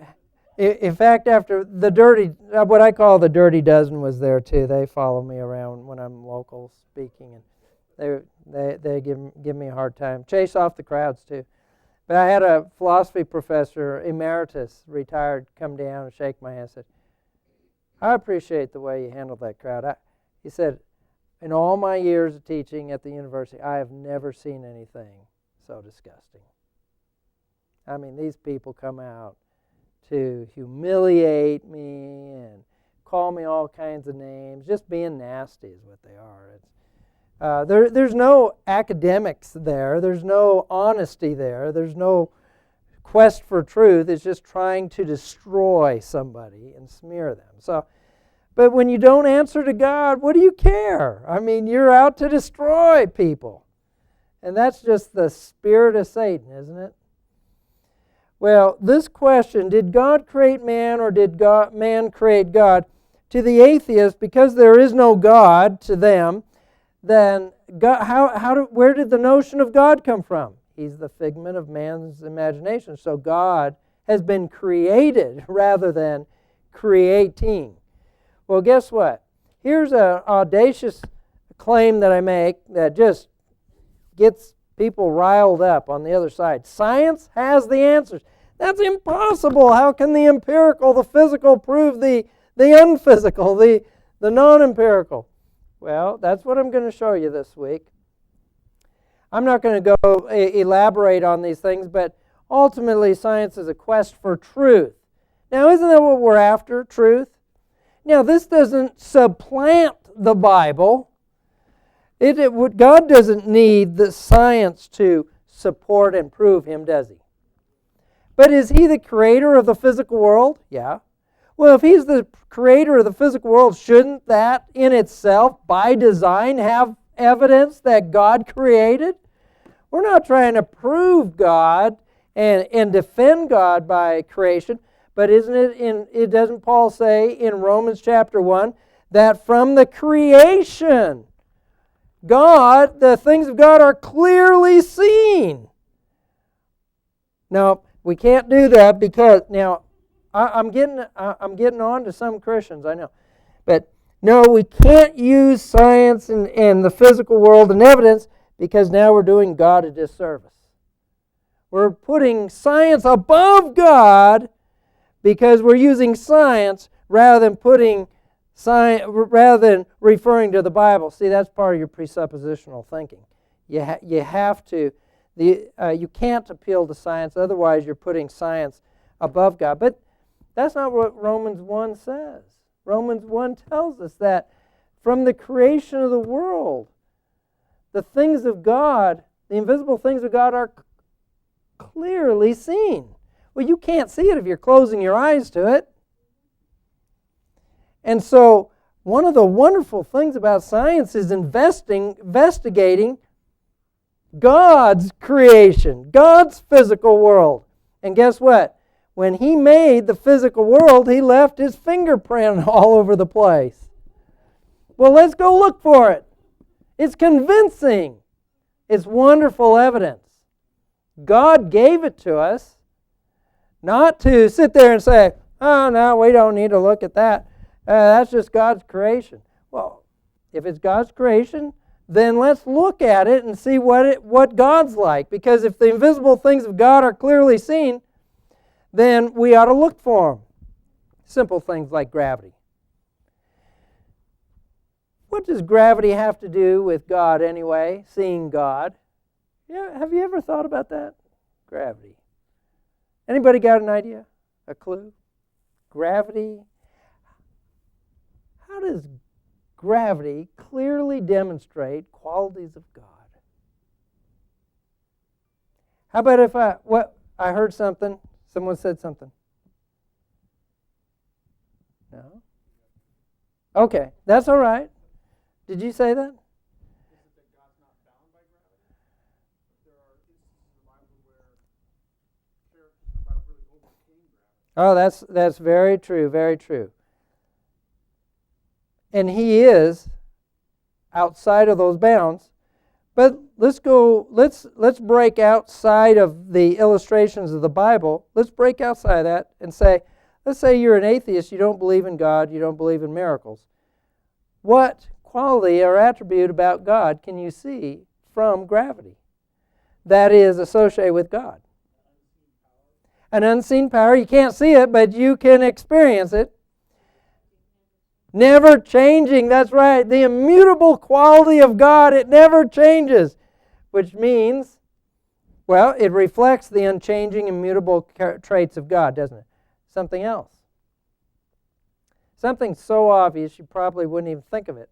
in fact, after the what I call the dirty dozen was there too. They follow me around when I'm local speaking, and they give me a hard time. Chase off the crowds too. But I had a philosophy professor, emeritus, retired, come down and shake my hand and said, I appreciate the way you handled that crowd. He said, in all my years of teaching at the university, I have never seen anything so disgusting. I mean, these people come out to humiliate me and call me all kinds of names. Just being nasty is what they are. There's no academics there. There's no honesty there. There's no quest for truth. It's just trying to destroy somebody and smear them. So, but when you don't answer to God, what do you care? I mean, you're out to destroy people. And that's just the spirit of Satan, isn't it? Well, this question, did God create man or did man create God? To the atheist, because there is no God to them, then God, where did the notion of God come from? He's the figment of man's imagination. So God has been created rather than creating. Well, guess what? Here's an audacious claim that I make that just gets people riled up on the other side. Science has the answers. That's impossible. How can the empirical, the physical, prove the unphysical, the non-empirical? Well, that's what I'm going to show you this week. I'm not going to go elaborate on these things, but ultimately science is a quest for truth. Now, isn't that what we're after, truth? Now, this doesn't supplant the Bible. God doesn't need the science to support and prove Him, does He? But is He the creator of the physical world? Yeah. Well, if He's the creator of the physical world, shouldn't that in itself, by design, have evidence that God created? We're not trying to prove God and defend God by creation, but doesn't Paul say in Romans chapter 1 that from the creation, God, the things of God are clearly seen. Now, we can't do that because, now, I'm getting on to some Christians, I know. But no, we can't use science and the physical world and evidence because now we're doing God a disservice. We're putting science above God because we're using science rather than referring to the Bible. See, that's part of your presuppositional thinking. You have to. You can't appeal to science, otherwise you're putting science above God. But that's not what Romans 1 says. Romans 1 tells us that from the creation of the world, the things of God, the invisible things of God are clearly seen. Well, you can't see it if you're closing your eyes to it. And so one of the wonderful things about science is investigating God's creation, God's physical world. And guess what? when He made the physical world, He left His fingerprint all over the place. Well, let's go look for it. It's convincing. It's wonderful evidence. God gave it to us, not to sit there and say, oh, no, we don't need to look at that. That's just God's creation. Well, if it's God's creation, then let's look at it and see what God's like. Because if the invisible things of God are clearly seen, then we ought to look for them. Simple things like gravity. What does gravity have to do with God anyway, seeing God? Yeah, have you ever thought about that? Gravity. Anybody got an idea? A clue? Gravity. How does gravity clearly demonstrate qualities of God? How about if I heard something, someone said something? No? Okay, that's all right. Did you say that? Oh, that's very true, very true. And He is outside of those bounds. But let's break outside of the illustrations of the Bible. Let's break outside of that and say, let's say you're an atheist, you don't believe in God, you don't believe in miracles. What quality or attribute about God can you see from gravity that is associated with God? An unseen power. You can't see it, but you can experience it. Never changing, that's right. The immutable quality of God, it never changes. Which means, well, it reflects the unchanging, immutable traits of God, doesn't it? Something else. Something so obvious you probably wouldn't even think of it.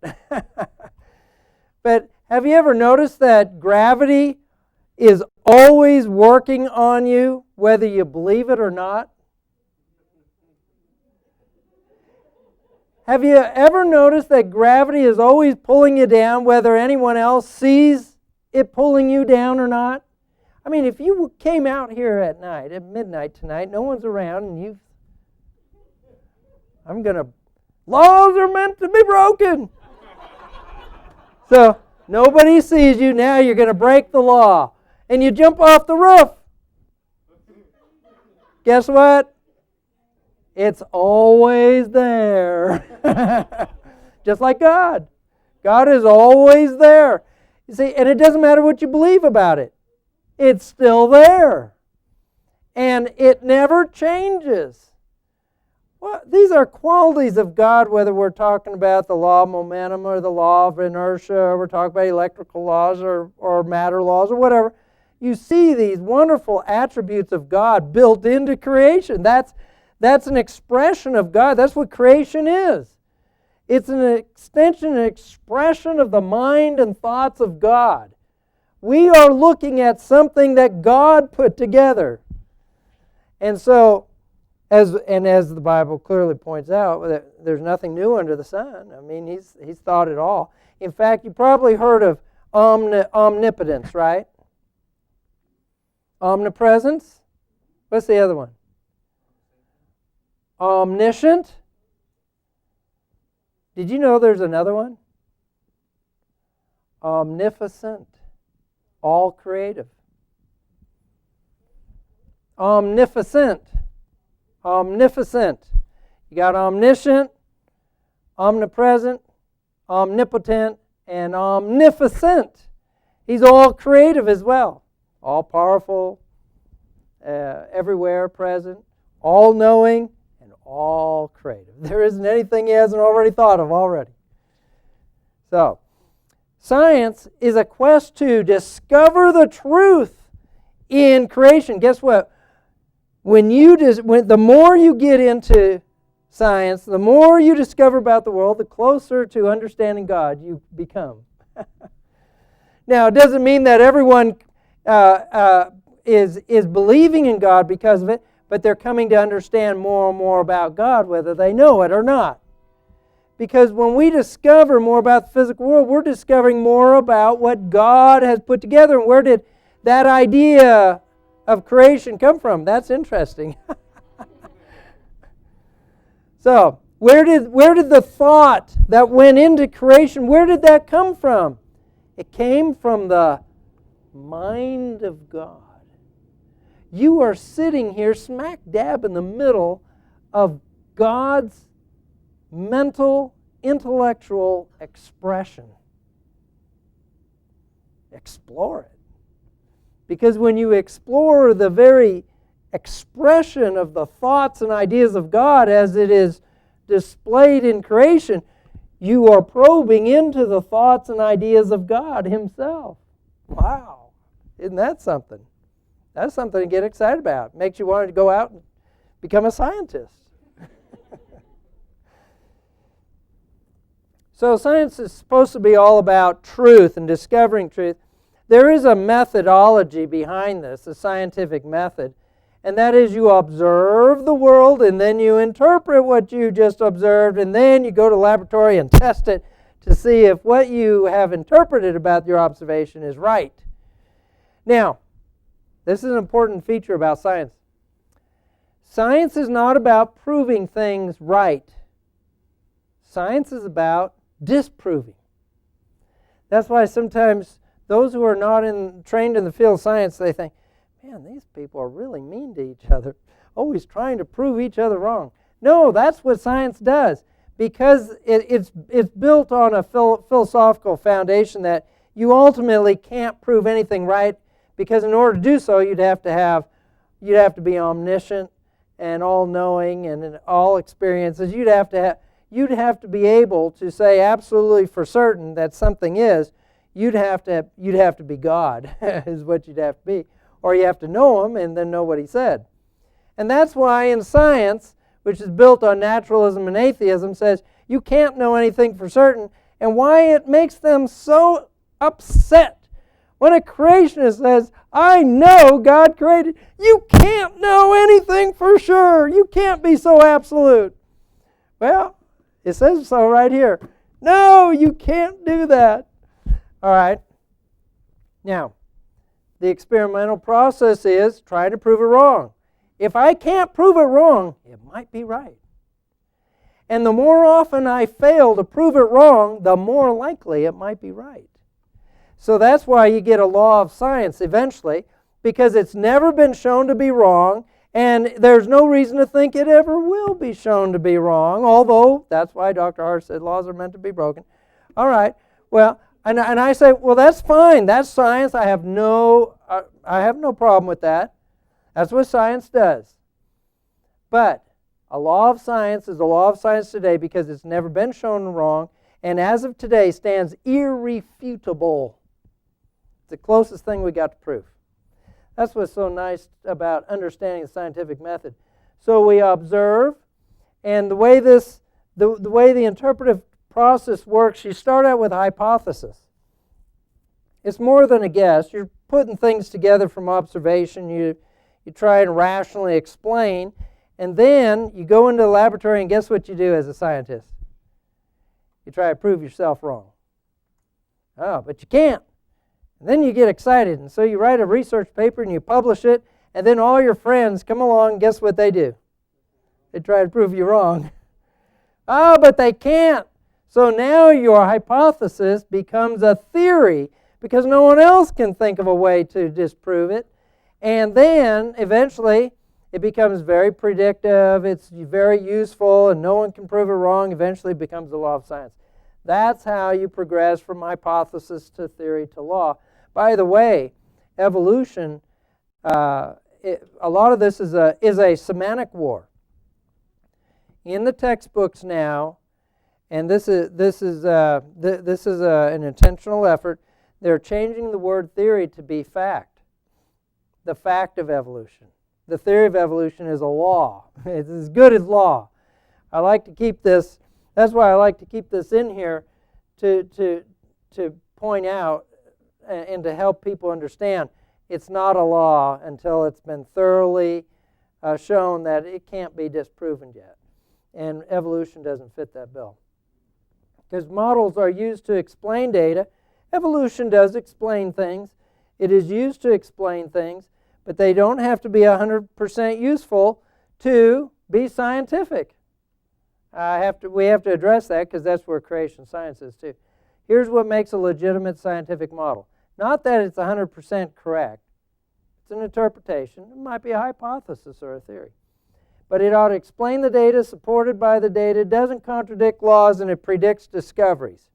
But have you ever noticed that gravity is always working on you, whether you believe it or not? Have you ever noticed that gravity is always pulling you down, whether anyone else sees it pulling you down or not? I mean, if you came out here at night, at midnight tonight, no one's around, and laws are meant to be broken. So, nobody sees you, now you're going to break the law. And you jump off the roof. Guess what? It's always there. Just like God. God is always there. You see, and it doesn't matter what you believe about it. It's still there. And it never changes. Well, these are qualities of God, whether we're talking about the law of momentum or the law of inertia, or we're talking about electrical laws or matter laws or whatever. You see these wonderful attributes of God built into creation. That's an expression of God. That's what creation is. It's an extension, an expression of the mind and thoughts of God. We are looking at something that God put together. And so, as the Bible clearly points out, there's nothing new under the sun. I mean, He's thought it all. In fact, you probably heard of omnipotence, right? Omnipresence. What's the other one? Omniscient. Did you know there's another one? Omnificent. All creative. Omnificent. Omnificent. You got omniscient, omnipresent, omnipotent, and omnificent. He's all creative as well. All powerful, everywhere present, all knowing, and all creative. There isn't anything He hasn't already thought of already. So, science is a quest to discover the truth in creation. Guess what? The more you get into science, the more you discover about the world, the closer to understanding God you become. Now, it doesn't mean that everyone is believing in God because of it, but they're coming to understand more and more about God, whether they know it or not. Because when we discover more about the physical world, we're discovering more about what God has put together. And where did that idea of creation come from? That's interesting. So, where did the thought that went into creation, where did that come from? It came from the mind of God. You are sitting here smack dab in the middle of God's mental, intellectual expression. Explore it. Because when you explore the very expression of the thoughts and ideas of God as it is displayed in creation, you are probing into the thoughts and ideas of God Himself. Wow. Isn't that something? That's something to get excited about. Makes you want to go out and become a scientist. So science is supposed to be all about truth and discovering truth. There is a methodology behind this, a scientific method, and that is you observe the world and then you interpret what you just observed, and then you go to the laboratory and test it to see if what you have interpreted about your observation is right. Now, this is an important feature about science. Science is not about proving things right. Science is about disproving. That's why sometimes those who are not trained in the field of science, they think, man, these people are really mean to each other, always trying to prove each other wrong. No, that's what science does, because it's built on a philosophical foundation that you ultimately can't prove anything right, because in order to do so, you'd have to be omniscient and all-knowing and in all experiences. You'd have to be able to say absolutely for certain that something is. You'd have to be God, is what you'd have to be. Or you have to know Him and then know what He said. And that's why in science, which is built on naturalism and atheism, says you can't know anything for certain, and why it makes them so upset when a creationist says, I know God created. You can't know anything for sure. You can't be so absolute. Well, it says so right here. No, you can't do that. All right. Now, the experimental process is trying to prove it wrong. If I can't prove it wrong, it might be right. And the more often I fail to prove it wrong, the more likely it might be right. So that's why you get a law of science eventually, because it's never been shown to be wrong, and there's no reason to think it ever will be shown to be wrong, although that's why Dr. Hart said laws are meant to be broken. All right, well, and I say, well, that's fine. That's science. I have no problem with that. That's what science does. But a law of science is a law of science today because it's never been shown wrong, and as of today stands irrefutable. It's the closest thing we got to proof. That's what's so nice about understanding the scientific method. So we observe, and the way the interpretive process works, you start out with a hypothesis. It's more than a guess. You're putting things together from observation. You try and rationally explain, and then you go into the laboratory, and guess what you do as a scientist? You try to prove yourself wrong. Oh, but you can't. And then you get excited, and so you write a research paper and you publish it, and then all your friends come along, and guess what they do? They try to prove you wrong. Oh, but they can't. So now your hypothesis becomes a theory because no one else can think of a way to disprove it. And then eventually it becomes very predictive, it's very useful, and no one can prove it wrong. Eventually it becomes the law of science. That's how you progress from hypothesis to theory to law. By the way, evolution, a lot of this is a semantic war. In the textbooks now, and this is an intentional effort, they're changing the word theory to be fact. The fact of evolution. The theory of evolution is a law. It's as good as law. I like to keep this. That's why I like to keep this in here to point out and to help people understand it's not a law until it's been thoroughly shown that it can't be disproven yet. And evolution doesn't fit that bill. Because models are used to explain data. Evolution does explain things. It is used to explain things, but they don't have to be 100% useful to be scientific. We have to address that because that's where creation science is too. Here's what makes a legitimate scientific model. Not that it's 100% correct. It's an interpretation. It might be a hypothesis or a theory. But it ought to explain the data, supported by the data, doesn't contradict laws, and it predicts discoveries.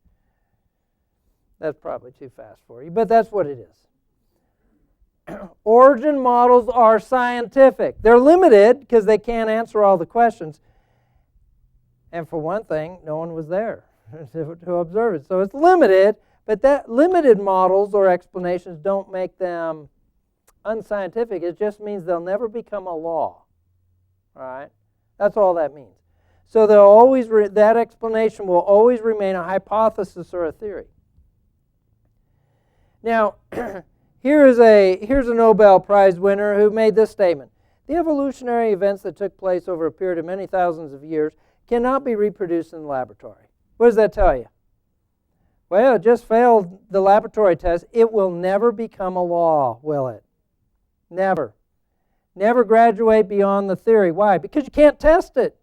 That's probably too fast for you, but that's what it is. Origin models are scientific. They're limited because they can't answer all the questions. And for one thing, no one was there to observe it. So it's limited, but that limited models or explanations don't make them unscientific. It just means they'll never become a law. All right? That's all that means. So they'll always that explanation will always remain a hypothesis or a theory. Now, here's a Nobel Prize winner who made this statement. The evolutionary events that took place over a period of many thousands of years cannot be reproduced in the laboratory. What does that tell you? Well, it just failed the laboratory test. It will never become a law, will it? Never. Never graduate beyond the theory. Why? Because you can't test it.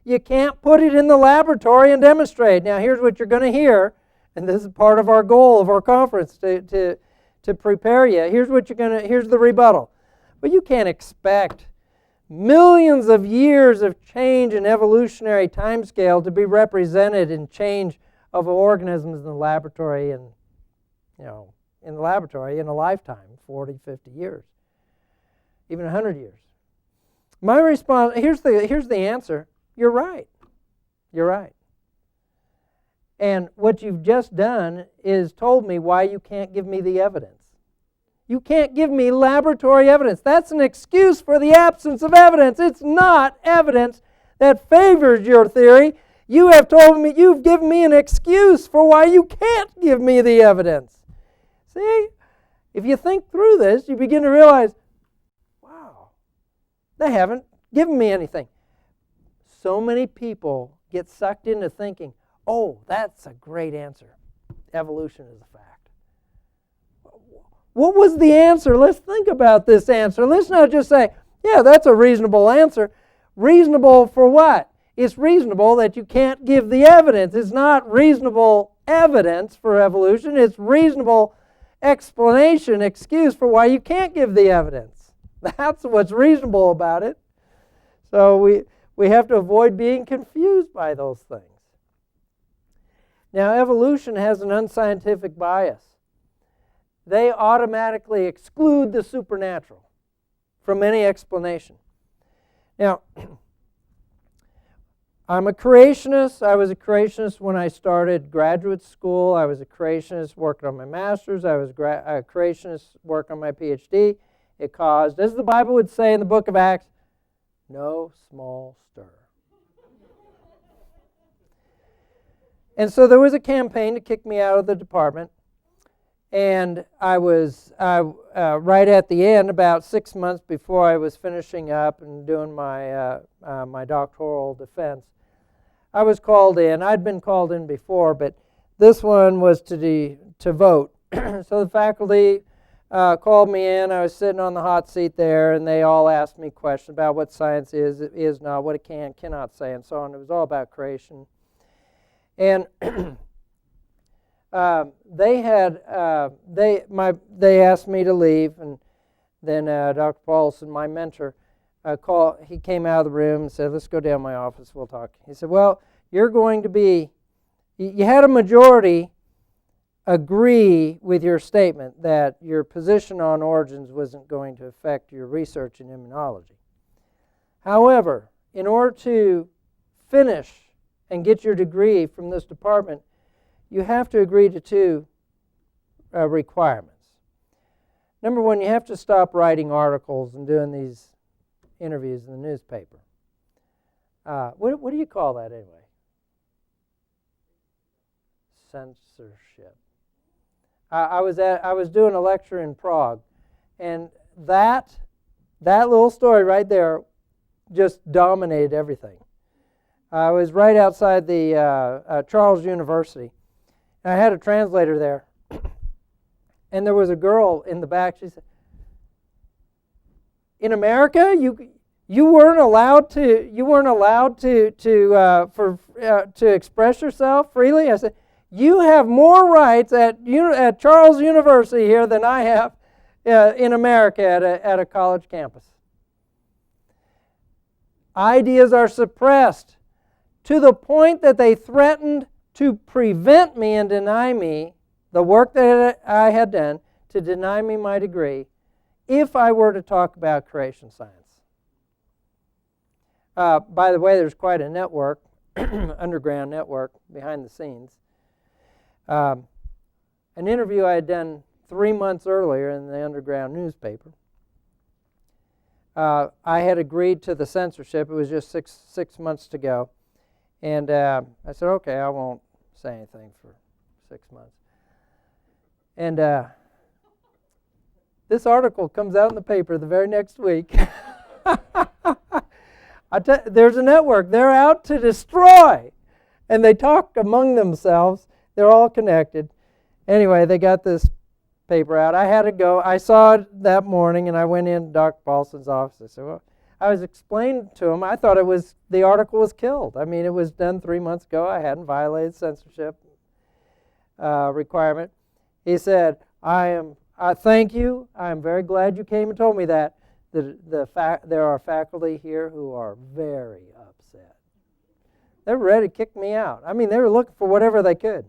You can't put it in the laboratory and demonstrate. Now, here's what you're going to hear, and this is part of our goal of our conference to prepare you. Here's the rebuttal. But you can't expect millions of years of change in evolutionary timescale to be represented in change of organisms in the laboratory and, in the laboratory in a lifetime, 40, 50 years. Even 100 years. My response, here's the answer. You're right. You're right. And what you've just done is told me why you can't give me the evidence. You can't give me laboratory evidence. That's an excuse for the absence of evidence. It's not evidence that favors your theory. You've given me an excuse for why you can't give me the evidence. See? If you think through this, you begin to realize, they haven't given me anything. So many people get sucked into thinking, oh, that's a great answer. Evolution is a fact. What was the answer? Let's think about this answer. Let's not just say, yeah, that's a reasonable answer. Reasonable for what? It's reasonable that you can't give the evidence. It's not reasonable evidence for evolution. It's reasonable explanation, excuse for why you can't give the evidence. That's what's reasonable about it. So we have to avoid being confused by those things. Now, evolution has an unscientific bias. They automatically exclude the supernatural from any explanation. Now, I'm a creationist. I was a creationist when I started graduate school. I was a creationist working on my master's. I was a creationist working on my PhD. It caused, as the Bible would say in the book of Acts, no small stir. And so there was a campaign to kick me out of the department. And I was, right at the end, about 6 months before I was finishing up and doing my, my doctoral defense, I was called in. I'd been called in before, but this one was to vote. So the faculty called me in. I was sitting on the hot seat there, and they all asked me questions about what science is not, what it cannot say, and so on. It was all about creation. And they asked me to leave, and then Dr. Paulson, my mentor, he came out of the room and said, let's go down to my office, we'll talk. He said, well, you're going to be, you had a majority agree with your statement that your position on origins wasn't going to affect your research in immunology. However, in order to finish and get your degree from this department, you have to agree to two requirements. Number one, you have to stop writing articles and doing these interviews in the newspaper. What do you call that anyway? Censorship. I was doing a lecture in Prague, and that little story right there just dominated everything. I was right outside the Charles University. And I had a translator there, and there was a girl in the back. She said, "In America, You weren't allowed to. You weren't allowed to express yourself freely. I said, you have more rights at Charles University here than I have in America at a college campus. Ideas are suppressed to the point that they threatened to prevent me and deny me the work that I had done, to deny me my degree, if I were to talk about creation science. By the way, there's quite a network, underground network, behind the scenes. An interview I had done 3 months earlier in the underground newspaper. I had agreed to the censorship. It was just six months to go. And I said, okay, I won't say anything for 6 months. And this article comes out in the paper the very next week. There's a network. They're out to destroy. And they talk among themselves. They're all connected. Anyway, they got this paper out. I had to go. I saw it that morning, and I went in Dr. Paulson's office. I said, well, I was explaining to him, I thought the article was killed. I mean, it was done 3 months ago. I hadn't violated censorship requirement. He said, I thank you. I am very glad you came and told me that. There are faculty here who are very upset. They're ready to kick me out. I mean, they were looking for whatever they could.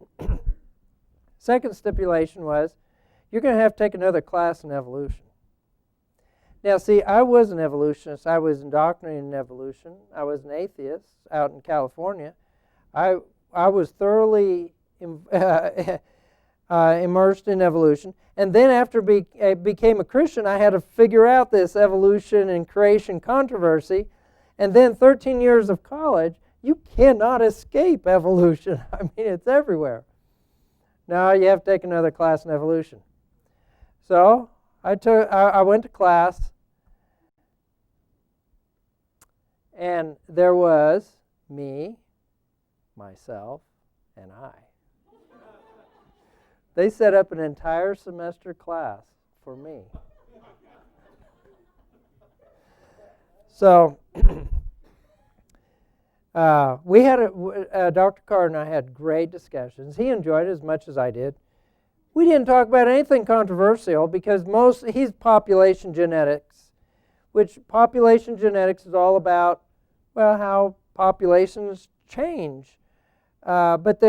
Second stipulation was, you're going to have to take another class in evolution. Now, see, I was an evolutionist. I was indoctrinated in evolution. I was an atheist out in California. I was thoroughly immersed in evolution. And then after I became a Christian, I had to figure out this evolution and creation controversy. And then 13 years of college, you cannot escape evolution. I mean, it's everywhere. Now you have to take another class in evolution. So I went to class, and there was me, myself, and I. They set up an entire semester class for me. So we had Dr. Carr and I had great discussions. He enjoyed it as much as I did. We didn't talk about anything controversial because he's population genetics, which population genetics is all about, well, how populations change. But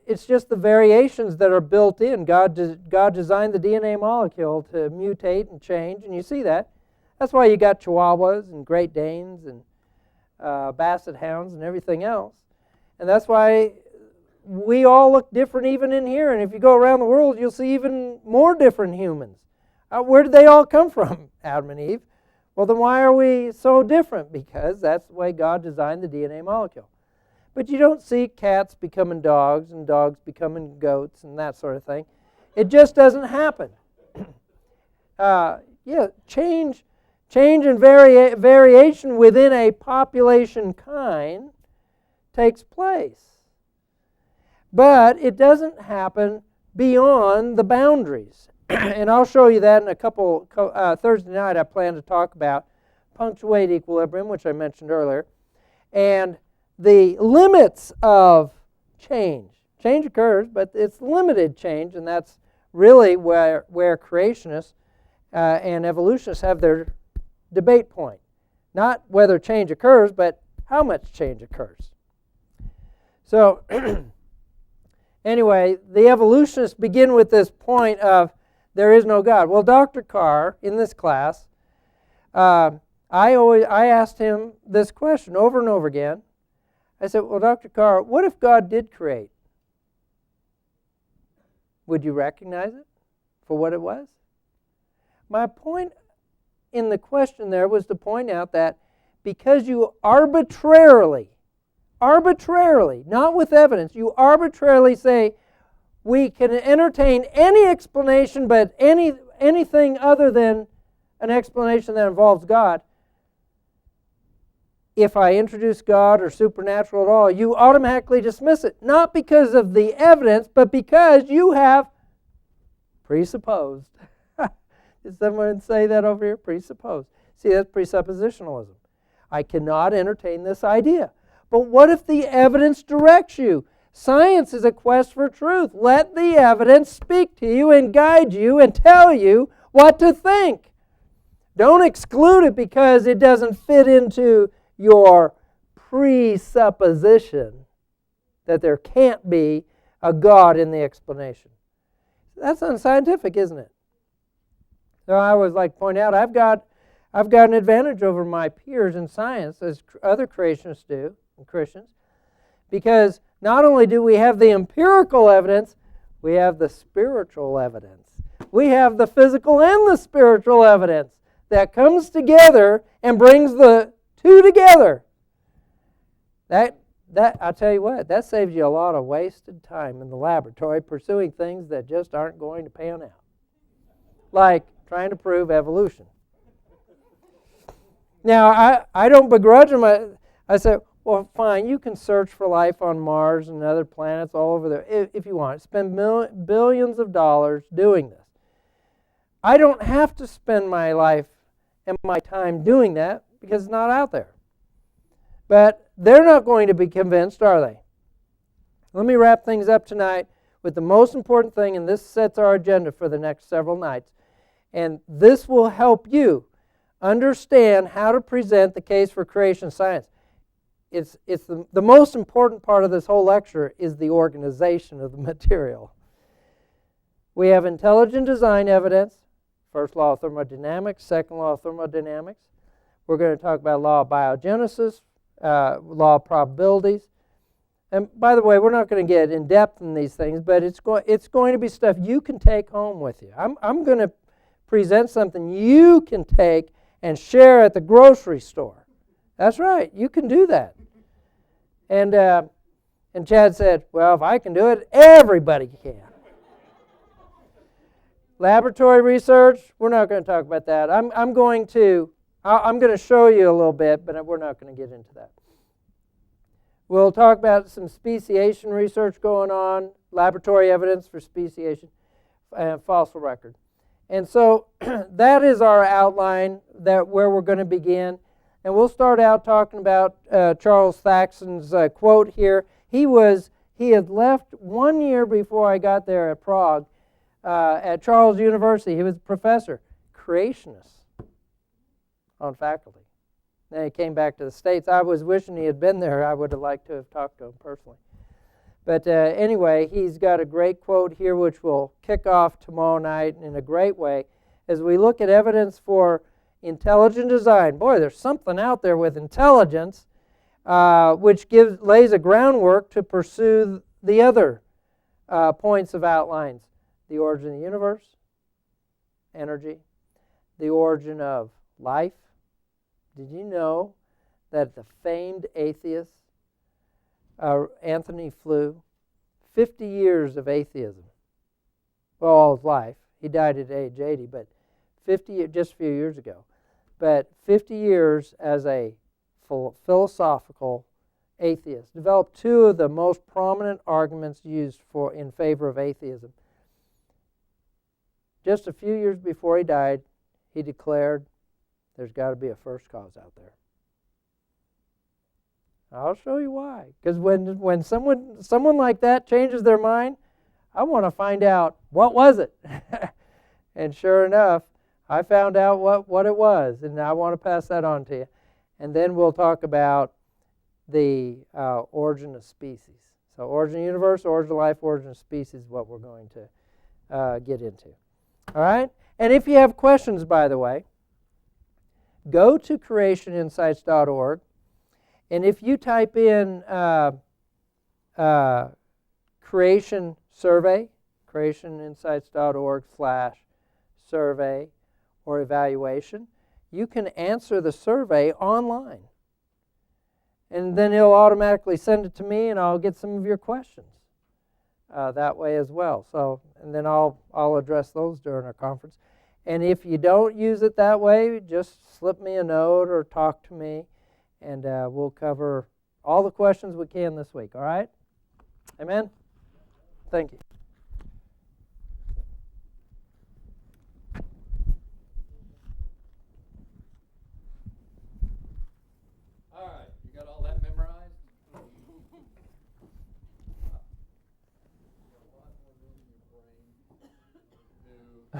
it's just the variations that are built in. God designed the DNA molecule to mutate and change, and you see that. That's why you got Chihuahuas and Great Danes and Basset Hounds and everything else. And that's why we all look different even in here. And if you go around the world, you'll see even more different humans. Where did they all come from? Adam and Eve. Well, then why are we so different? Because that's the way God designed the DNA molecule. But you don't see cats becoming dogs and dogs becoming goats and that sort of thing. It just doesn't happen. Change and variation within a population kind takes place. But it doesn't happen beyond the boundaries. And I'll show you that in a couple, Thursday night I plan to talk about punctuate equilibrium, which I mentioned earlier, and the limits of change. Change occurs, but it's limited change, and that's really where creationists and evolutionists have their debate point. Not whether change occurs, but how much change occurs. So anyway, the evolutionists begin with this point of there is no God. Well, Dr. Carr, in this class, I asked him this question over and over again. I said, well, Dr. Carr, what if God did create? Would you recognize it for what it was? My point in the question there was to point out that because you arbitrarily, not with evidence, you arbitrarily say we can entertain any explanation but anything other than an explanation that involves God. If I introduce God or supernatural at all, you automatically dismiss it. Not because of the evidence, but because you have presupposed. Did someone say that over here? Presupposed. See, that's presuppositionalism. I cannot entertain this idea. But what if the evidence directs you? Science is a quest for truth. Let the evidence speak to you and guide you and tell you what to think. Don't exclude it because it doesn't fit into your presupposition that there can't be a God in the explanation. That's unscientific, isn't it? So I always like to point out I've got an advantage over my peers in science, as other creationists do, and Christians, because not only do we have the empirical evidence, we have the spiritual evidence. We have the physical and the spiritual evidence that comes together and brings the two together. That I'll tell you what, that saves you a lot of wasted time in the laboratory pursuing things that just aren't going to pan out. Like trying to prove evolution. Now, I don't begrudge them. I say, well, fine, you can search for life on Mars and other planets all over there if you want. Spend billions of dollars doing this. I don't have to spend my life and my time doing that because it's not out there. But they're not going to be convinced, are they? Let me wrap things up tonight with the most important thing, and this sets our agenda for the next several nights. And this will help you understand how to present the case for creation science. It's the most important part of this whole lecture is the organization of the material. We have intelligent design evidence, first law of thermodynamics, second law of thermodynamics. We're going to talk about law of biogenesis, law of probabilities. And by the way, we're not going to get in depth in these things, but it's going to be stuff you can take home with you. I'm going to present something you can take and share at the grocery store. That's right, you can do that. And Chad said, well, if I can do it, everybody can. Laboratory research, we're not going to talk about that. I'm going to show you a little bit, but we're not going to get into that. We'll talk about some speciation research going on, laboratory evidence for speciation, and fossil record. And so that is our outline where we're going to begin. And we'll start out talking about Charles Thackson's quote here. He had left 1 year before I got there at Prague at Charles University. He was a professor, creationist on faculty. Then he came back to the States. I was wishing he had been there. I would have liked to have talked to him personally. But anyway, he's got a great quote here which will kick off tomorrow night in a great way as we look at evidence for intelligent design. Boy, there's something out there with intelligence which lays a groundwork to pursue the other points of outlines. The origin of the universe, energy, the origin of life. Did you know that the famed atheist Anthony Flew, 50 years of atheism, well, all his life. He died at age 80, but just a few years ago. But 50 years as a philosophical atheist. Developed two of the most prominent arguments used in favor of atheism. Just a few years before he died, he declared there's got to be a first cause out there. I'll show you why. Because when someone like that changes their mind, I want to find out what was it. And sure enough, I found out what it was, and I want to pass that on to you. And then we'll talk about the origin of species. So origin of the universe, origin of life, origin of species is what we're going to get into. All right? And if you have questions, by the way, go to creationinsights.org. And if you type in creation survey, creationinsights.org/survey or evaluation, you can answer the survey online. And then it'll automatically send it to me, and I'll get some of your questions that way as well. So, and then I'll address those during our conference. And if you don't use it that way, just slip me a note or talk to me. And we'll cover all the questions we can this week, all right? Amen? Thank you.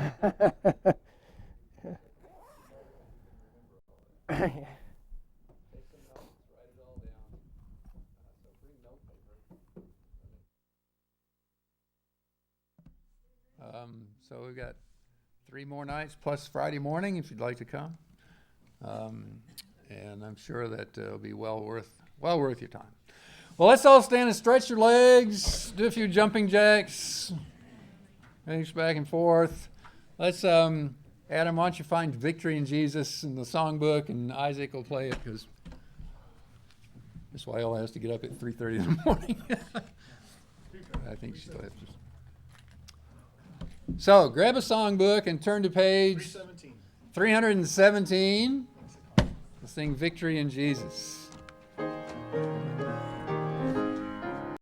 Take some notes, write it all down. So bring note paper. So we've got 3 more nights plus Friday morning if you'd like to come. And I'm sure that it'll be well worth your time. Well, let's all stand and stretch your legs, do a few jumping jacks, reach back and forth. Let's, Adam, why don't you find Victory in Jesus in the songbook, and Isaac will play it, because Miss Wyle has to get up at 3:30 in the morning. I think she'll have to. So, grab a songbook and turn to page 317. Let's sing Victory in Jesus.